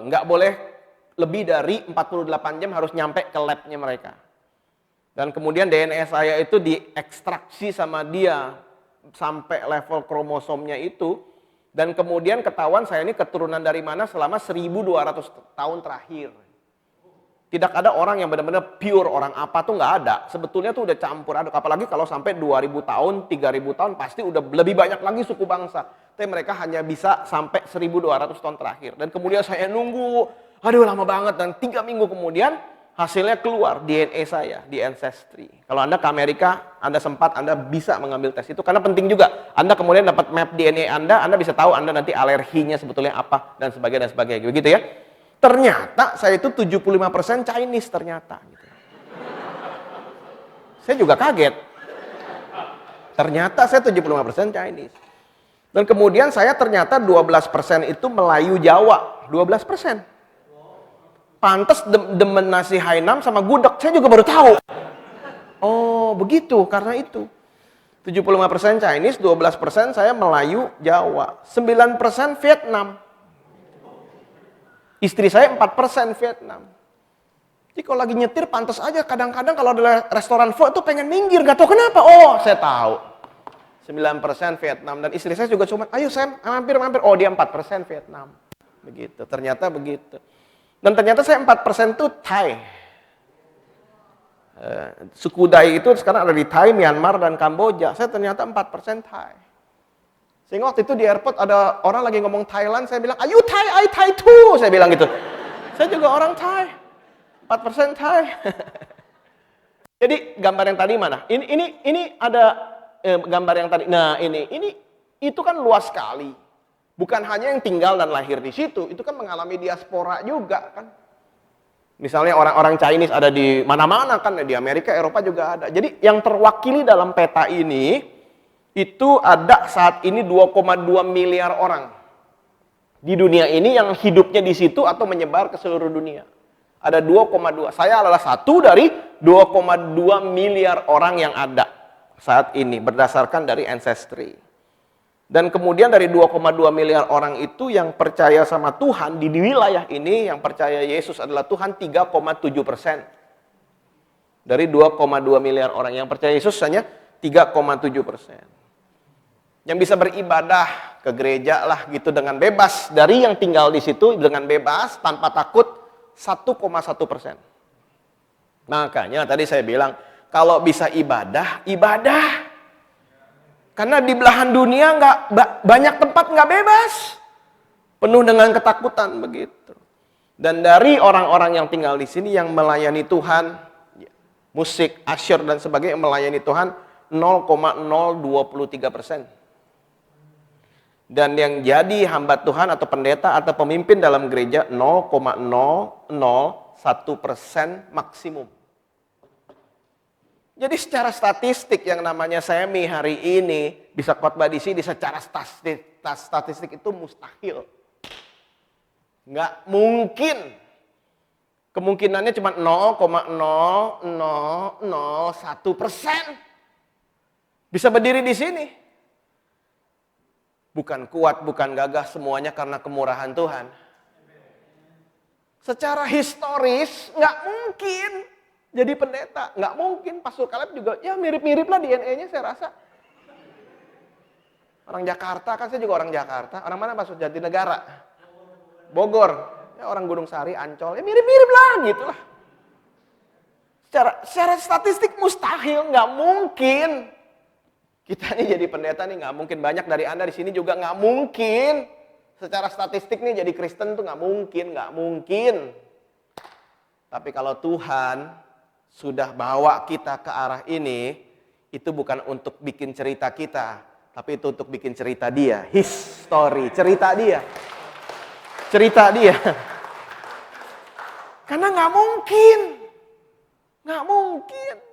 Nggak boleh lebih dari 48 jam harus nyampe ke labnya mereka. Dan kemudian DNA saya itu diekstraksi sama dia sampai level kromosomnya itu. Dan kemudian ketahuan saya ini keturunan dari mana selama 1200 tahun terakhir. Tidak ada orang yang benar-benar pure orang apa tuh nggak ada. Sebetulnya tuh udah campur aduk. Apalagi kalau sampai 2000 tahun, 3000 tahun pasti udah lebih banyak lagi suku bangsa. Tapi mereka hanya bisa sampai 1200 tahun terakhir. Dan kemudian saya nunggu, aduh lama banget. Dan 3 minggu kemudian hasilnya keluar DNA saya di Ancestry. Kalau Anda ke Amerika, Anda bisa mengambil tes itu. Karena penting juga. Anda kemudian dapat map DNA Anda bisa tahu Anda nanti alerginya sebetulnya apa dan sebagainya. Begitu ya. Ternyata saya itu 75% Chinese ternyata. Gitu. Saya juga kaget. Ternyata saya 75% Chinese. Dan kemudian saya ternyata 12% itu Melayu Jawa. 12%. Pantes demen nasi Hainam sama gudeg. Saya juga baru tahu. Oh begitu, karena itu. 75% Chinese, 12% saya Melayu, Jawa. 9% Vietnam. Istri saya 4% Vietnam. Jadi kalau lagi nyetir pantas aja kadang-kadang kalau ada restoran pho itu pengen minggir, gak tahu kenapa. Oh, saya tahu. 9% Vietnam dan istri saya juga cuma, ayo Sam, mampir. Oh, dia 4% Vietnam. Begitu, ternyata begitu. Dan ternyata saya 4% itu Thai. Suku Dai itu sekarang ada di Thai, Myanmar, dan Kamboja. Saya ternyata 4% Thai. Sehingga waktu itu di airport ada orang lagi ngomong Thailand, saya bilang, ayo Thai, I Thai too. Saya bilang gitu. Saya juga orang Thai. 4% Thai. Jadi gambar yang tadi mana? Ini ada gambar yang tadi. Nah ini itu kan luas sekali. Bukan hanya yang tinggal dan lahir di situ, itu kan mengalami diaspora juga kan. Misalnya orang-orang Chinese ada di mana-mana kan, di Amerika, Eropa juga ada. Jadi yang terwakili dalam peta ini itu ada saat ini 2,2 miliar orang di dunia ini yang hidupnya di situ atau menyebar ke seluruh dunia. Ada 2,2. Saya adalah satu dari 2,2 miliar orang yang ada saat ini berdasarkan dari Ancestry. Dan kemudian dari 2,2 miliar orang itu yang percaya sama Tuhan di wilayah ini, yang percaya Yesus adalah Tuhan 3,7%. Dari 2,2 miliar orang yang percaya Yesus hanya 3,7%. Yang bisa beribadah ke gereja lah gitu dengan bebas. Dari yang tinggal di situ dengan bebas tanpa takut 1,1%. Makanya tadi saya bilang, kalau bisa ibadah. Karena di belahan dunia banyak tempat nggak bebas. Penuh dengan ketakutan begitu. Dan dari orang-orang yang tinggal di sini yang melayani Tuhan, musik, asyur dan sebagainya melayani Tuhan 0,023%. Dan yang jadi hamba Tuhan atau pendeta atau pemimpin dalam gereja 0,001% maksimum. Jadi secara statistik yang namanya Semi hari ini bisa khotbah di sini secara statistik itu mustahil. Nggak mungkin. Kemungkinannya cuma 0,0001% bisa berdiri di sini. Bukan kuat, bukan gagah, semuanya karena kemurahan Tuhan. Secara historis, nggak mungkin jadi pendeta. Nggak mungkin, Pastor Caleb juga, ya mirip-mirip lah DNA-nya saya rasa. Orang Jakarta, kan saya juga orang Jakarta. Orang mana Pastor? Jatinegara. Bogor. Ya orang Gunung Sari, Ancol, ya mirip-mirip lah gitu lah. Secara statistik mustahil, nggak mungkin. Kita nih jadi pendeta nih nggak mungkin, banyak dari Anda di sini juga nggak mungkin. Secara statistik nih jadi Kristen tuh nggak mungkin. Tapi kalau Tuhan sudah bawa kita ke arah ini, itu bukan untuk bikin cerita kita, tapi itu untuk bikin cerita Dia, His story, cerita Dia. Karena nggak mungkin.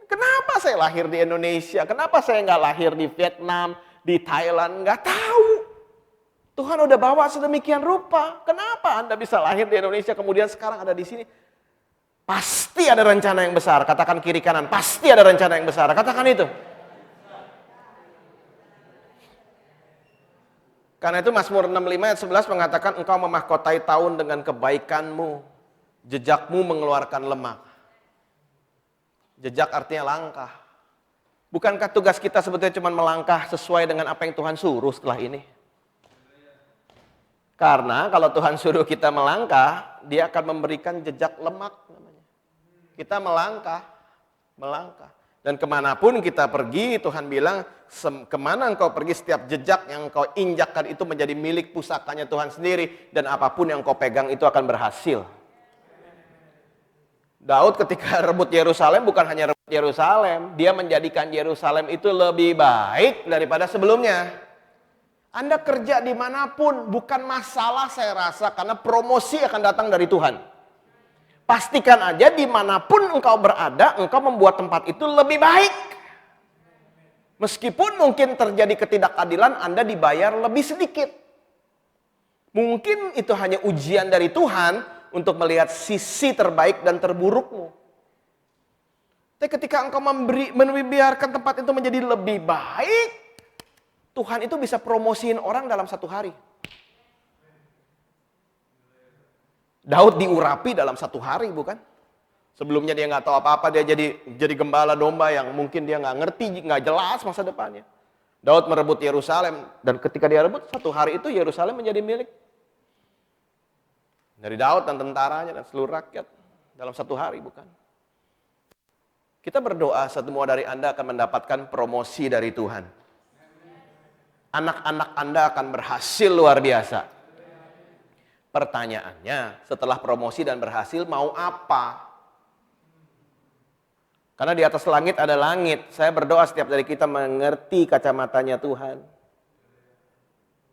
Kenapa saya lahir di Indonesia? Kenapa saya nggak lahir di Vietnam, di Thailand? Nggak tahu. Tuhan udah bawa sedemikian rupa. Kenapa Anda bisa lahir di Indonesia kemudian sekarang ada di sini? Pasti ada rencana yang besar. Katakan kiri kanan. Pasti ada rencana yang besar. Katakan itu. Karena itu Mazmur 65 ayat 11 mengatakan engkau memahkotai tahun dengan kebaikanmu. Jejakmu mengeluarkan lemak. Jejak artinya langkah. Bukankah tugas kita sebetulnya cuma melangkah sesuai dengan apa yang Tuhan suruh setelah ini? Karena kalau Tuhan suruh kita melangkah, Dia akan memberikan jejak lemak namanya. Kita melangkah. Dan kemanapun kita pergi, Tuhan bilang, kemana engkau pergi, setiap jejak yang engkau injakkan itu menjadi milik pusakanya Tuhan sendiri. Dan apapun yang engkau pegang itu akan berhasil. Daud ketika rebut Yerusalem bukan hanya rebut Yerusalem, dia menjadikan Yerusalem itu lebih baik daripada sebelumnya. Anda kerja dimanapun bukan masalah saya rasa, karena promosi akan datang dari Tuhan. Pastikan aja dimanapun engkau berada, engkau membuat tempat itu lebih baik. Meskipun mungkin terjadi ketidakadilan, Anda dibayar lebih sedikit. Mungkin itu hanya ujian dari Tuhan untuk melihat sisi terbaik dan terburukmu. Tapi ketika engkau membiarkan tempat itu menjadi lebih baik, Tuhan itu bisa promosiin orang dalam satu hari. Daud diurapi dalam satu hari, bukan? Sebelumnya dia nggak tahu apa-apa, dia jadi gembala domba yang mungkin dia nggak ngerti, nggak jelas masa depannya. Daud merebut Yerusalem, dan ketika dia rebut, satu hari itu Yerusalem menjadi milik dari Daud dan tentaranya dan seluruh rakyat dalam satu hari, bukan? Kita berdoa semua dari Anda akan mendapatkan promosi dari Tuhan. Anak-anak Anda akan berhasil luar biasa. Pertanyaannya, setelah promosi dan berhasil mau apa? Karena di atas langit ada langit. Saya berdoa setiap dari kita mengerti kacamatanya Tuhan.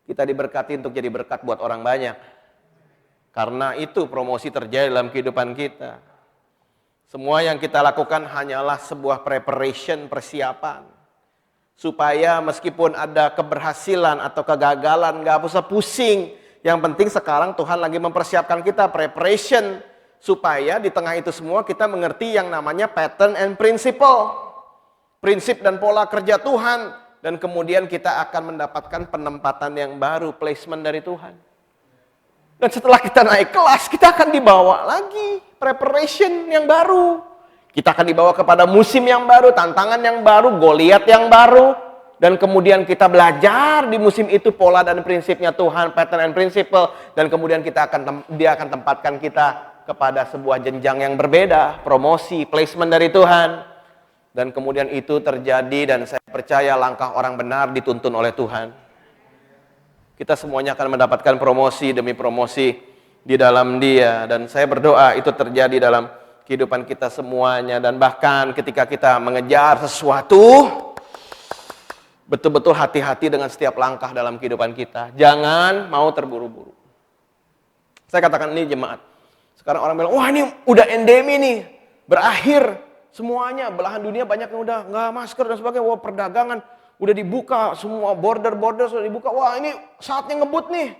Kita diberkati untuk jadi berkat buat orang banyak. Karena itu promosi terjadi dalam kehidupan kita. Semua yang kita lakukan hanyalah sebuah preparation, persiapan. Supaya meskipun ada keberhasilan atau kegagalan, gak usah pusing. Yang penting sekarang Tuhan lagi mempersiapkan kita, preparation. Supaya di tengah itu semua kita mengerti yang namanya pattern and principle. Prinsip dan pola kerja Tuhan. Dan kemudian kita akan mendapatkan penempatan yang baru, placement dari Tuhan. Dan setelah kita naik kelas, kita akan dibawa lagi preparation yang baru. Kita akan dibawa kepada musim yang baru, tantangan yang baru, Goliat yang baru. Dan kemudian kita belajar di musim itu pola dan prinsipnya Tuhan, pattern and principle. Dan kemudian dia akan tempatkan kita kepada sebuah jenjang yang berbeda, promosi, placement dari Tuhan. Dan kemudian itu terjadi dan saya percaya langkah orang benar dituntun oleh Tuhan. Kita semuanya akan mendapatkan promosi demi promosi di dalam Dia. Dan saya berdoa itu terjadi dalam kehidupan kita semuanya. Dan bahkan ketika kita mengejar sesuatu, betul-betul hati-hati dengan setiap langkah dalam kehidupan kita. Jangan mau terburu-buru. Saya katakan ini jemaat. Sekarang orang bilang, wah ini udah endemi nih, berakhir semuanya, belahan dunia banyak yang udah nggak masker dan sebagainya, wah perdagangan udah dibuka, semua border sudah dibuka, wah ini saatnya ngebut nih.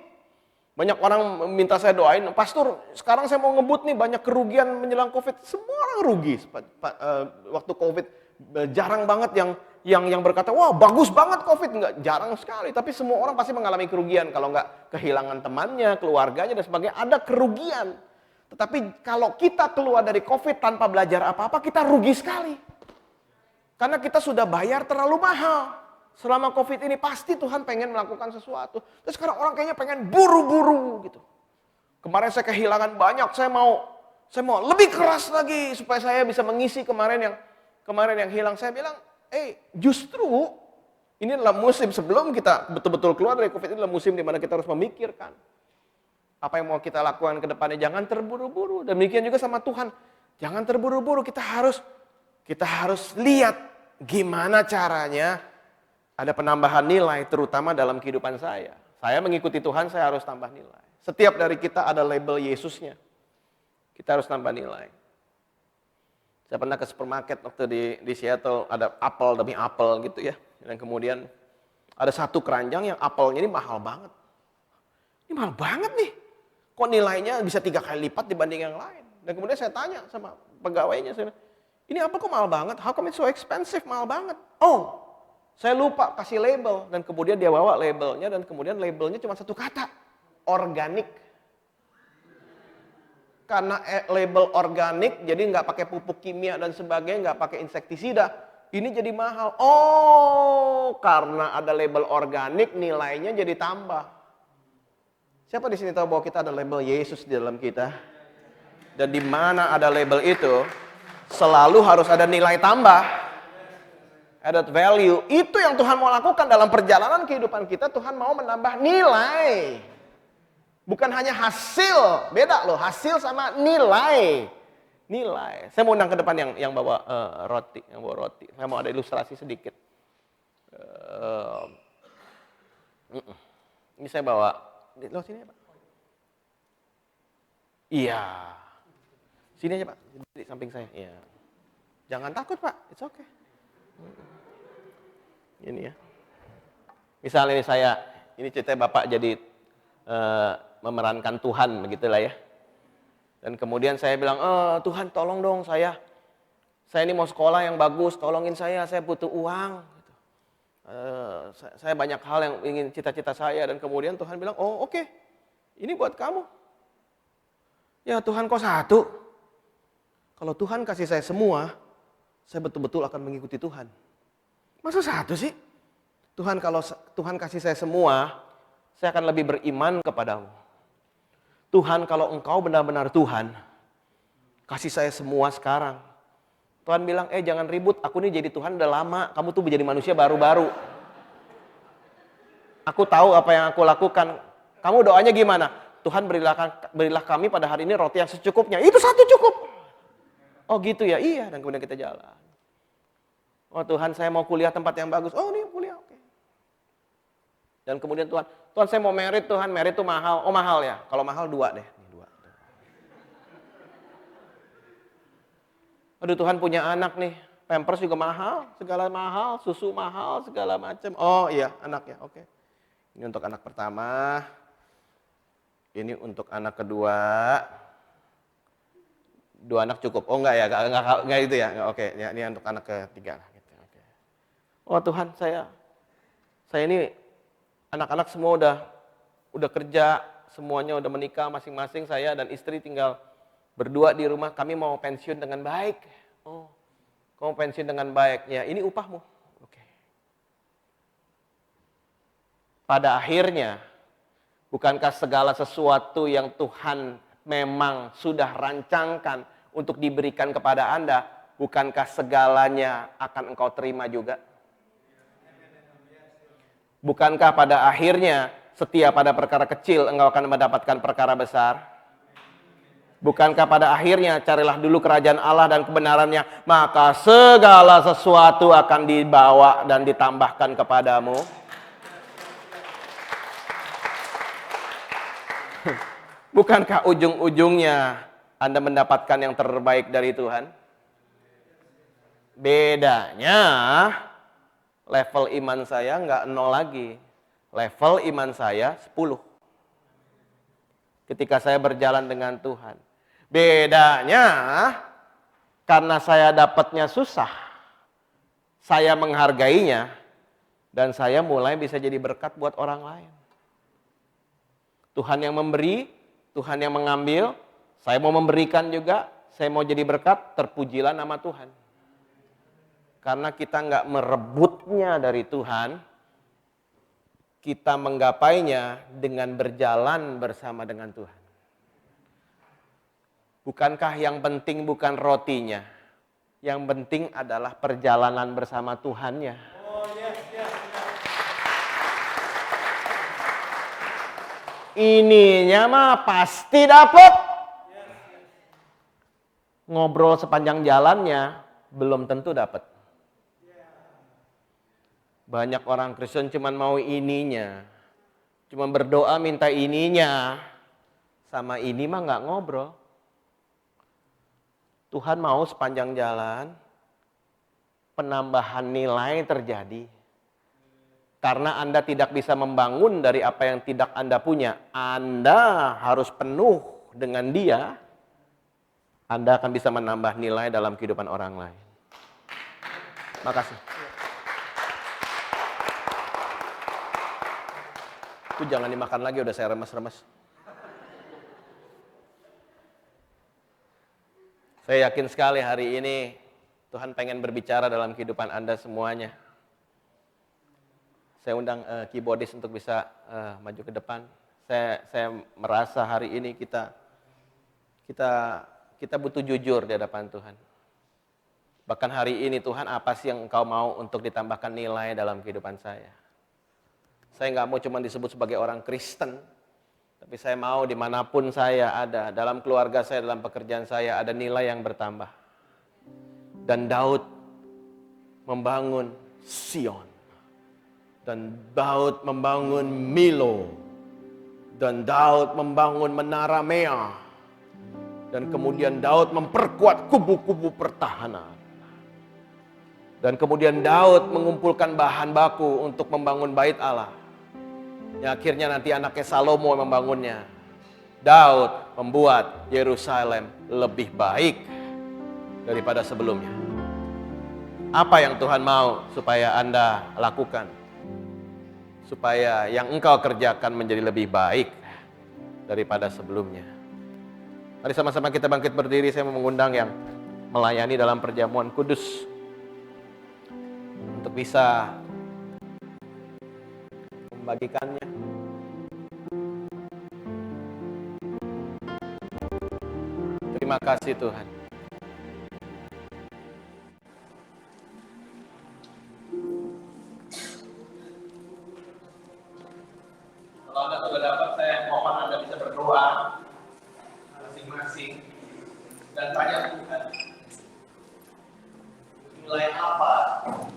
Banyak orang minta saya doain, pastor sekarang saya mau ngebut nih, banyak kerugian menjelang COVID, semua orang rugi waktu COVID, jarang banget yang berkata, wah bagus banget COVID, nggak jarang sekali, tapi semua orang pasti mengalami kerugian, kalau nggak kehilangan temannya, keluarganya dan sebagainya, ada kerugian. Tetapi kalau kita keluar dari COVID tanpa belajar apa-apa, kita rugi sekali. Karena kita sudah bayar terlalu mahal. Selama COVID ini pasti Tuhan pengen melakukan sesuatu. Terus sekarang orang kayaknya pengen buru-buru gitu. Kemarin saya kehilangan banyak, saya mau lebih keras lagi supaya saya bisa mengisi kemarin yang hilang. Saya bilang, justru ini adalah musim sebelum kita betul-betul keluar dari COVID, ini adalah musim di mana kita harus memikirkan apa yang mau kita lakukan ke depannya, jangan terburu-buru. Demikian juga sama Tuhan, jangan terburu-buru. Kita harus lihat gimana caranya ada penambahan nilai, terutama dalam kehidupan saya. Saya mengikuti Tuhan, saya harus tambah nilai. Setiap dari kita ada label Yesusnya. Kita harus tambah nilai. Saya pernah ke supermarket waktu di Seattle, ada apel demi apel gitu ya. Dan kemudian ada satu keranjang yang apelnya ini mahal banget. Ini mahal banget nih. Kok nilainya bisa 3 kali lipat dibanding yang lain? Dan kemudian saya tanya sama pegawainya, saya bilang, ini apa kok mahal banget? How come it's so expensive? Mahal banget. Oh, saya lupa kasih label. Dan kemudian dia bawa labelnya, dan kemudian labelnya cuma satu kata. Organik. Karena label organik, jadi nggak pakai pupuk kimia dan sebagainya, nggak pakai insektisida. Ini jadi mahal. Oh, karena ada label organik, nilainya jadi tambah. Siapa di sini tahu bahwa kita ada label Yesus di dalam kita? Dan di mana ada label itu, selalu harus ada nilai tambah. Added value. Itu yang Tuhan mau lakukan dalam perjalanan kehidupan kita. Tuhan mau menambah nilai. Bukan hanya hasil. Beda loh, hasil sama nilai. Nilai. Saya mau undang ke depan yang bawa roti. Yang bawa roti. Saya mau ada ilustrasi sedikit. Ini saya bawa. Lo sini ya Pak? Iya. Sini aja Pak, di samping saya. Iya. Jangan takut Pak, it's okay. Ini ya. Misalnya ini ceritanya Bapak jadi memerankan Tuhan begitulah ya. Dan kemudian saya bilang, Tuhan tolong dong saya Saya ini mau sekolah yang bagus, tolongin saya butuh uang. Saya banyak hal yang ingin cita-cita saya, dan kemudian Tuhan bilang, oh oke, ini buat kamu. Ya Tuhan, kok satu? Kalau Tuhan kasih saya semua, saya betul-betul akan mengikuti Tuhan. Masa satu sih? Tuhan, kalau Tuhan kasih saya semua, saya akan lebih beriman kepadamu. Tuhan, kalau engkau benar-benar Tuhan, kasih saya semua sekarang. Tuhan bilang, jangan ribut, aku ini jadi Tuhan udah lama, kamu tuh menjadi manusia baru-baru. Aku tahu apa yang aku lakukan. Kamu doanya gimana? Tuhan, berilah kami pada hari ini roti yang secukupnya. Itu satu cukup. Oh gitu ya, iya. Dan kemudian kita jalan. Oh Tuhan, saya mau kuliah tempat yang bagus. Oh ini kuliah, oke. Dan kemudian Tuhan saya mau merit, Tuhan, merit itu mahal. Oh mahal ya, kalau mahal 2 deh. Aduh Tuhan, punya anak nih, pampers juga mahal, segala mahal, susu mahal, segala macam. Oh iya, anaknya, oke. Ini untuk anak pertama, ini untuk anak kedua. 2 anak cukup. Oh enggak ya, enggak itu ya. Oke, ya, ini untuk anak ketiga. Gitu. Oke. Oh Tuhan, saya ini anak-anak semua udah kerja, semuanya udah menikah masing-masing, saya dan istri tinggal berdua di rumah, kami mau pensiun dengan baik. Oh, kamu pensiun dengan baik. Ya, ini upahmu. Oke. Pada akhirnya, bukankah segala sesuatu yang Tuhan memang sudah rancangkan untuk diberikan kepada Anda, bukankah segalanya akan engkau terima juga? Bukankah pada akhirnya, setia pada perkara kecil, engkau akan mendapatkan perkara besar? Bukankah pada akhirnya carilah dulu kerajaan Allah dan kebenarannya, maka segala sesuatu akan dibawa dan ditambahkan kepadamu? Bukankah ujung-ujungnya Anda mendapatkan yang terbaik dari Tuhan? Bedanya, level iman saya nggak 0 lagi. Level iman saya 10. Ketika saya berjalan dengan Tuhan. Bedanya, karena saya dapatnya susah, saya menghargainya, dan saya mulai bisa jadi berkat buat orang lain. Tuhan yang memberi, Tuhan yang mengambil, saya mau memberikan juga, saya mau jadi berkat, terpujilah nama Tuhan. Karena kita nggak merebutnya dari Tuhan, kita menggapainya dengan berjalan bersama dengan Tuhan. Bukankah yang penting bukan rotinya, yang penting adalah perjalanan bersama Tuhannya. Ininya mah pasti dapat. Ngobrol sepanjang jalannya belum tentu dapat. Banyak orang Kristen cuma mau ininya, cuma berdoa minta ininya, sama ini mah nggak ngobrol. Tuhan mau sepanjang jalan penambahan nilai terjadi. Karena Anda tidak bisa membangun dari apa yang tidak Anda punya. Anda harus penuh dengan Dia. Anda akan bisa menambah nilai dalam kehidupan orang lain. Makasih. Itu jangan dimakan lagi, udah saya remes-remes. Saya yakin sekali hari ini Tuhan pengen berbicara dalam kehidupan Anda semuanya. Saya undang keyboardis untuk bisa maju ke depan. Saya merasa hari ini kita butuh jujur di hadapan Tuhan. Bahkan hari ini Tuhan, apa sih yang Engkau mau untuk ditambahkan nilai dalam kehidupan saya? Saya nggak mau cuma disebut sebagai orang Kristen. Tapi saya mau dimanapun saya ada, dalam keluarga saya, dalam pekerjaan saya, ada nilai yang bertambah. Dan Daud membangun Sion. Dan Daud membangun Milo. Dan Daud membangun Menara Mea. Dan kemudian Daud memperkuat kubu-kubu pertahanan. Dan kemudian Daud mengumpulkan bahan baku untuk membangun bait Allah. Ya, akhirnya nanti anaknya Salomo membangunnya. Daud membuat Yerusalem lebih baik daripada sebelumnya. Apa yang Tuhan mau supaya Anda lakukan? Supaya yang engkau kerjakan menjadi lebih baik daripada sebelumnya. Mari sama-sama kita bangkit berdiri. Saya mau mengundang yang melayani dalam perjamuan kudus untuk bisa membagikannya. Terima kasih Tuhan. Kalau Anda sudah dapat, saya mohon Anda bisa berdoa masing-masing dan tanya Tuhan, nilai apa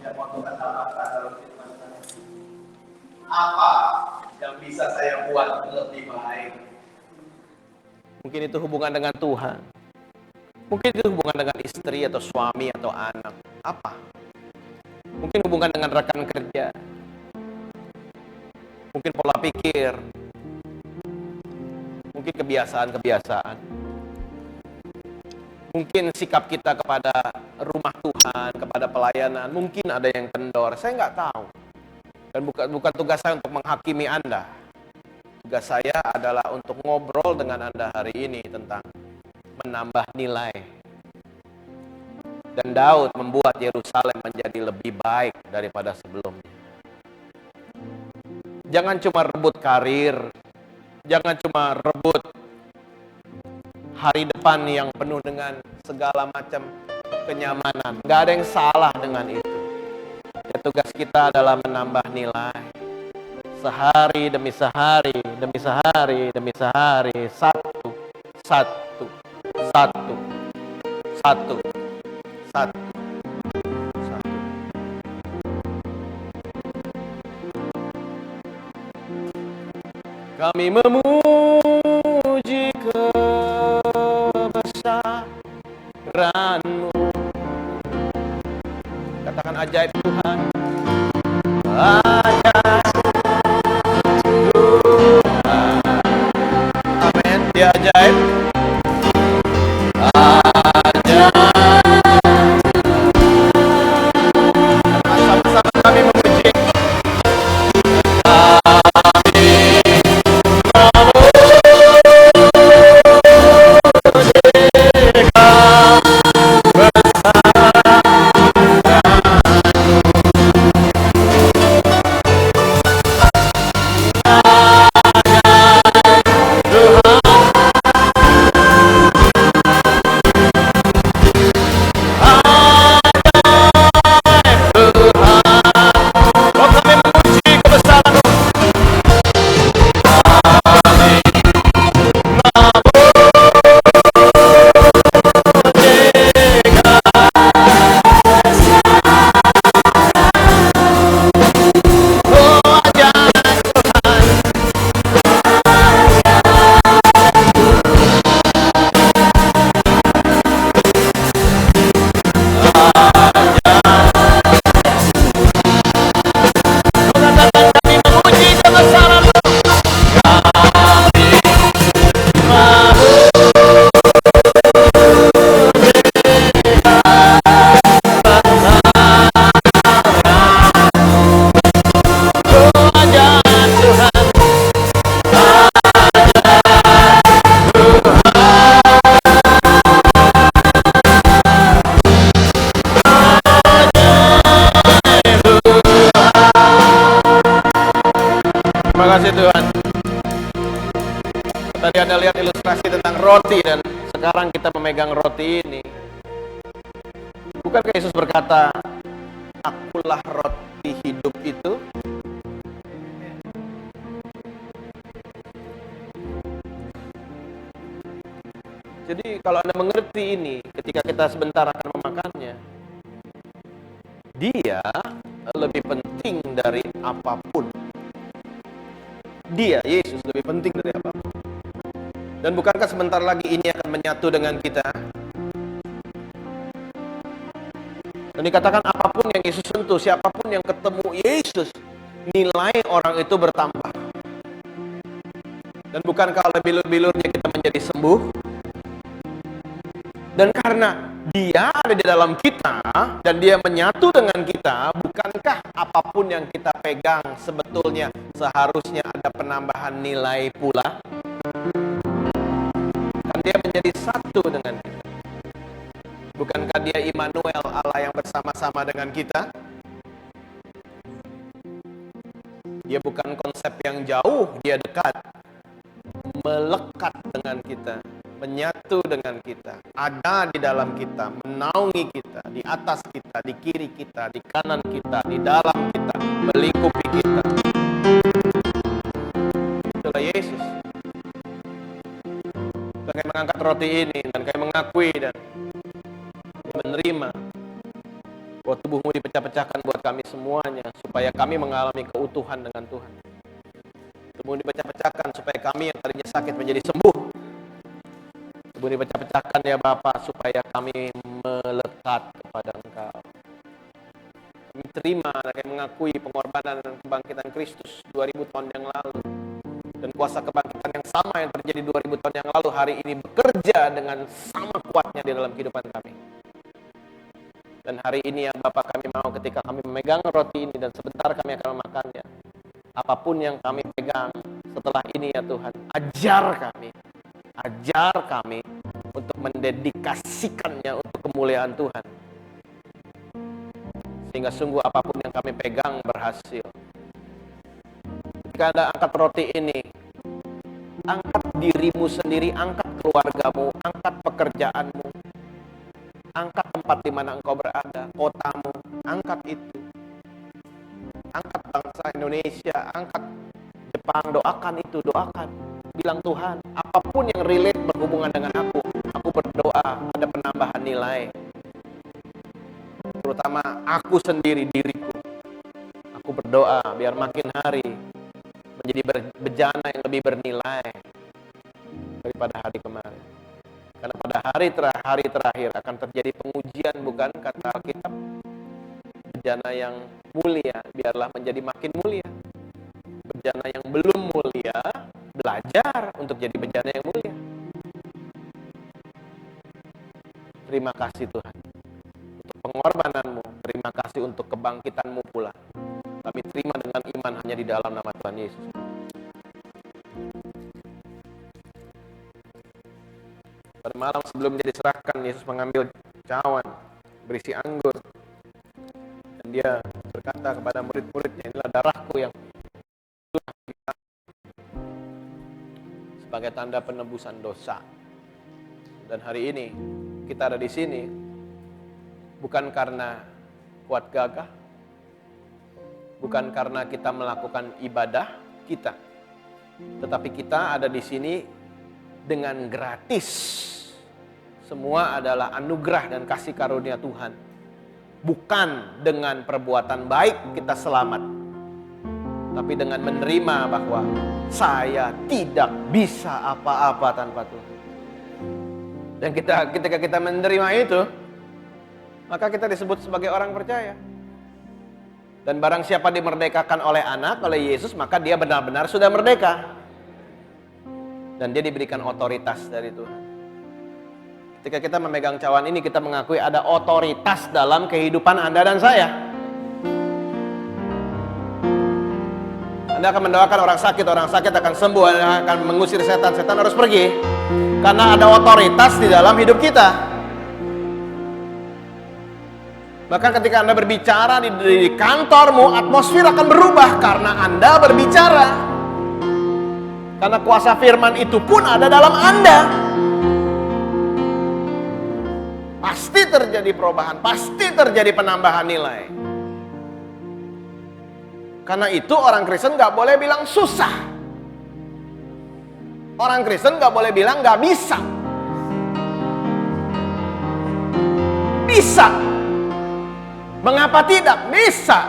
yang mau Tuhan tambahkan dalam kehidupan saya? Apa yang bisa saya buat lebih baik? Mungkin itu hubungan dengan Tuhan. Mungkin itu hubungan dengan istri atau suami atau anak. Apa? Mungkin hubungan dengan rekan kerja. Mungkin pola pikir. Mungkin kebiasaan-kebiasaan. Mungkin sikap kita kepada rumah Tuhan, kepada pelayanan. Mungkin ada yang kendor. Saya nggak tahu. Dan bukan tugas saya untuk menghakimi Anda. Tugas saya adalah untuk ngobrol dengan Anda hari ini tentang menambah nilai. Dan Daud membuat Yerusalem menjadi lebih baik daripada sebelumnya. Jangan cuma rebut karir, jangan cuma rebut hari depan yang penuh dengan segala macam kenyamanan. Gak ada yang salah dengan itu. Ya, tugas kita adalah menambah nilai. Sehari demi sehari, demi sehari, demi sehari, satu. Kami memuji kebesaran-Mu. Katakan ajaib Tuhan. Ajaib Tuhan. Amin. Dia ajaib. Sama-sama kami memuji. Terima kasih Tuhan. Tadi Anda lihat ilustrasi tentang roti dan sekarang kita memegang roti ini. Bukankah Yesus berkata, akulah roti hidup itu? Jadi kalau Anda mengerti ini, ketika kita sebentar akan memakannya, dia lebih penting dari apapun. Dia, Yesus, lebih penting dari apapun. Dan bukankah sebentar lagi ini akan menyatu dengan kita? Dan dikatakan apapun yang Yesus sentuh, siapapun yang ketemu Yesus, nilai orang itu bertambah. Dan bukankah oleh bilur-bilurnya kita menjadi sembuh? Dan karena Dia ada di dalam kita dan dia menyatu dengan kita, bukankah apapun yang kita pegang sebetulnya seharusnya ada penambahan nilai pula? Kan dia menjadi satu dengan kita. Bukankah dia Immanuel, Allah yang bersama-sama dengan kita? Dia bukan konsep yang jauh, dia dekat. Melekat dengan kita, menyatu dengan kita, ada di dalam kita, menaungi kita, di atas kita, di kiri kita, di kanan kita, di dalam kita, melingkupi kita. Itulah Yesus. Dan kami mengangkat roti ini, dan kami mengakui dan menerima bahwa tubuhmu dipecah-pecahkan buat kami semuanya, supaya kami mengalami keutuhan dengan Tuhan. Tubuh dipecah-pecahkan supaya kami yang tadinya sakit menjadi sembuh. Tubuh dipecah-pecahkan ya Bapa, supaya kami melekat kepada Engkau. Kami terima dan kami mengakui pengorbanan dan kebangkitan Kristus 2000 tahun yang lalu. Dan kuasa kebangkitan yang sama yang terjadi 2000 tahun yang lalu hari ini bekerja dengan sama kuatnya di dalam kehidupan kami. Dan hari ini yang Bapa kami mau ketika kami memegang roti ini dan sebentar kami akan memakannya. Apapun yang kami pegang setelah ini ya Tuhan, ajar kami untuk mendedikasikannya untuk kemuliaan Tuhan. Sehingga sungguh apapun yang kami pegang berhasil. Ketika Anda angkat roti ini, angkat dirimu sendiri, angkat keluargamu, angkat pekerjaanmu, angkat tempat di mana engkau berada, kotamu, angkat itu. Angkat bangsa Indonesia, angkat Jepang, doakan itu, doakan. Bilang Tuhan, apapun yang relate berhubungan dengan aku berdoa ada penambahan nilai. Terutama aku sendiri, diriku. Aku berdoa biar makin hari menjadi bejana yang lebih bernilai daripada hari kemarin. Karena pada hari terakhir akan terjadi pengujian, bukan kata Alkitab? Bejana yang mulia, biarlah menjadi makin mulia. Bejana yang belum mulia, belajar untuk jadi bejana yang mulia. Terima kasih Tuhan untuk pengorbananmu, terima kasih untuk kebangkitanmu pula. Kami terima dengan iman hanya di dalam nama Tuhan Yesus. Pada malam sebelum dia diserahkan, Yesus mengambil cawan berisi anggur. Dan dia berkata kepada murid-muridnya, inilah darahku yang sebagai tanda penebusan dosa. Dan hari ini kita ada di sini bukan karena kuat gagah, bukan karena kita melakukan ibadah kita, tetapi kita ada di sini dengan gratis. Semua adalah anugerah dan kasih karunia Tuhan. Bukan dengan perbuatan baik kita selamat, tapi dengan menerima bahwa saya tidak bisa apa-apa tanpa Tuhan. Dan ketika kita menerima itu, maka kita disebut sebagai orang percaya. Dan barang siapa dimerdekakan oleh anak, oleh Yesus, maka dia benar-benar sudah merdeka. Dan dia diberikan otoritas dari Tuhan. Ketika kita memegang cawan ini, kita mengakui ada otoritas dalam kehidupan Anda dan saya. Anda akan mendoakan orang sakit akan sembuh, Anda akan mengusir setan harus pergi. Karena ada otoritas di dalam hidup kita. Bahkan ketika Anda berbicara di kantormu, atmosfer akan berubah karena Anda berbicara. Karena kuasa firman itu pun ada dalam Anda. Pasti terjadi perubahan, pasti terjadi penambahan nilai. Karena itu orang Kristen gak boleh bilang susah. Orang Kristen gak boleh bilang gak bisa. Bisa. Mengapa tidak? Bisa.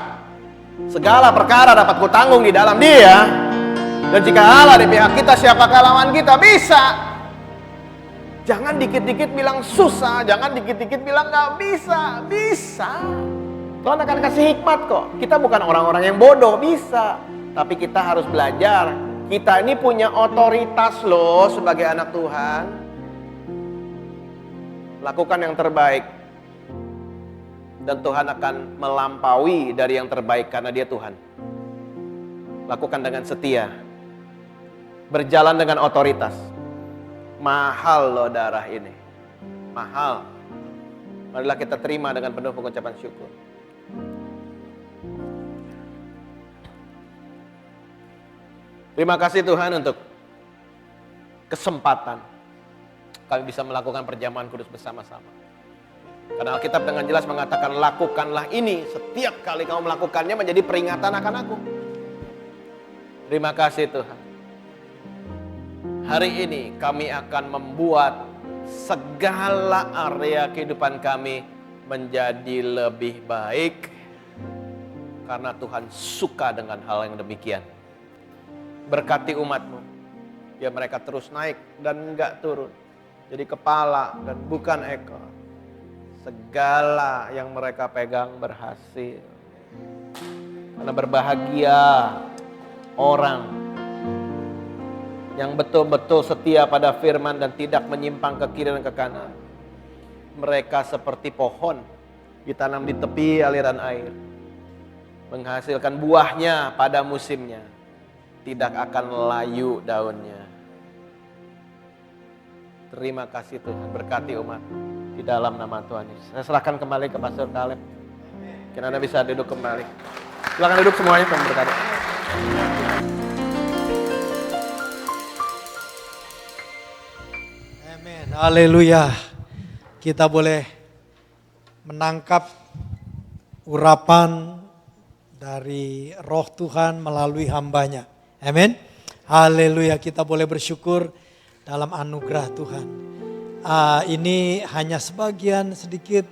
Segala perkara dapat kutanggung di dalam Dia. Dan jika Allah di pihak kita, siapakah lawan kita? Bisa. Jangan dikit-dikit bilang susah, jangan dikit-dikit bilang gak bisa. Bisa. Tuhan akan kasih hikmat kok. Kita bukan orang-orang yang bodoh, bisa. Tapi kita harus belajar. Kita ini punya otoritas loh sebagai anak Tuhan. Lakukan yang terbaik. Dan Tuhan akan melampaui dari yang terbaik karena Dia Tuhan. Lakukan dengan setia. Berjalan dengan otoritas. Mahal loh darah ini. Mahal. Marilah kita terima dengan penuh pengucapan syukur. Terima kasih Tuhan untuk kesempatan kami bisa melakukan perjamuan kudus bersama-sama. Karena Alkitab dengan jelas mengatakan, lakukanlah ini, setiap kali kamu melakukannya menjadi peringatan akan aku. Terima kasih Tuhan. Hari ini kami akan membuat segala area kehidupan kami menjadi lebih baik. Karena Tuhan suka dengan hal yang demikian. Berkati umat-Mu. Biar mereka terus naik dan enggak turun. Jadi kepala dan bukan ekor. Segala yang mereka pegang berhasil. Karena berbahagia orang yang betul-betul setia pada firman dan tidak menyimpang ke kiri dan ke kanan. Mereka seperti pohon ditanam di tepi aliran air. Menghasilkan buahnya pada musimnya. Tidak akan layu daunnya. Terima kasih Tuhan, berkati umat di dalam nama Tuhan Yesus. Saya serahkan kembali ke Pastor Caleb. Mungkin Anda bisa duduk kembali. Silakan duduk semuanya, Tuhan berkati. Amin. Haleluya. Kita boleh menangkap urapan dari Roh Tuhan melalui hambanya. Amin. Haleluya. Kita boleh bersyukur dalam anugerah Tuhan. Ini hanya sebagian sedikit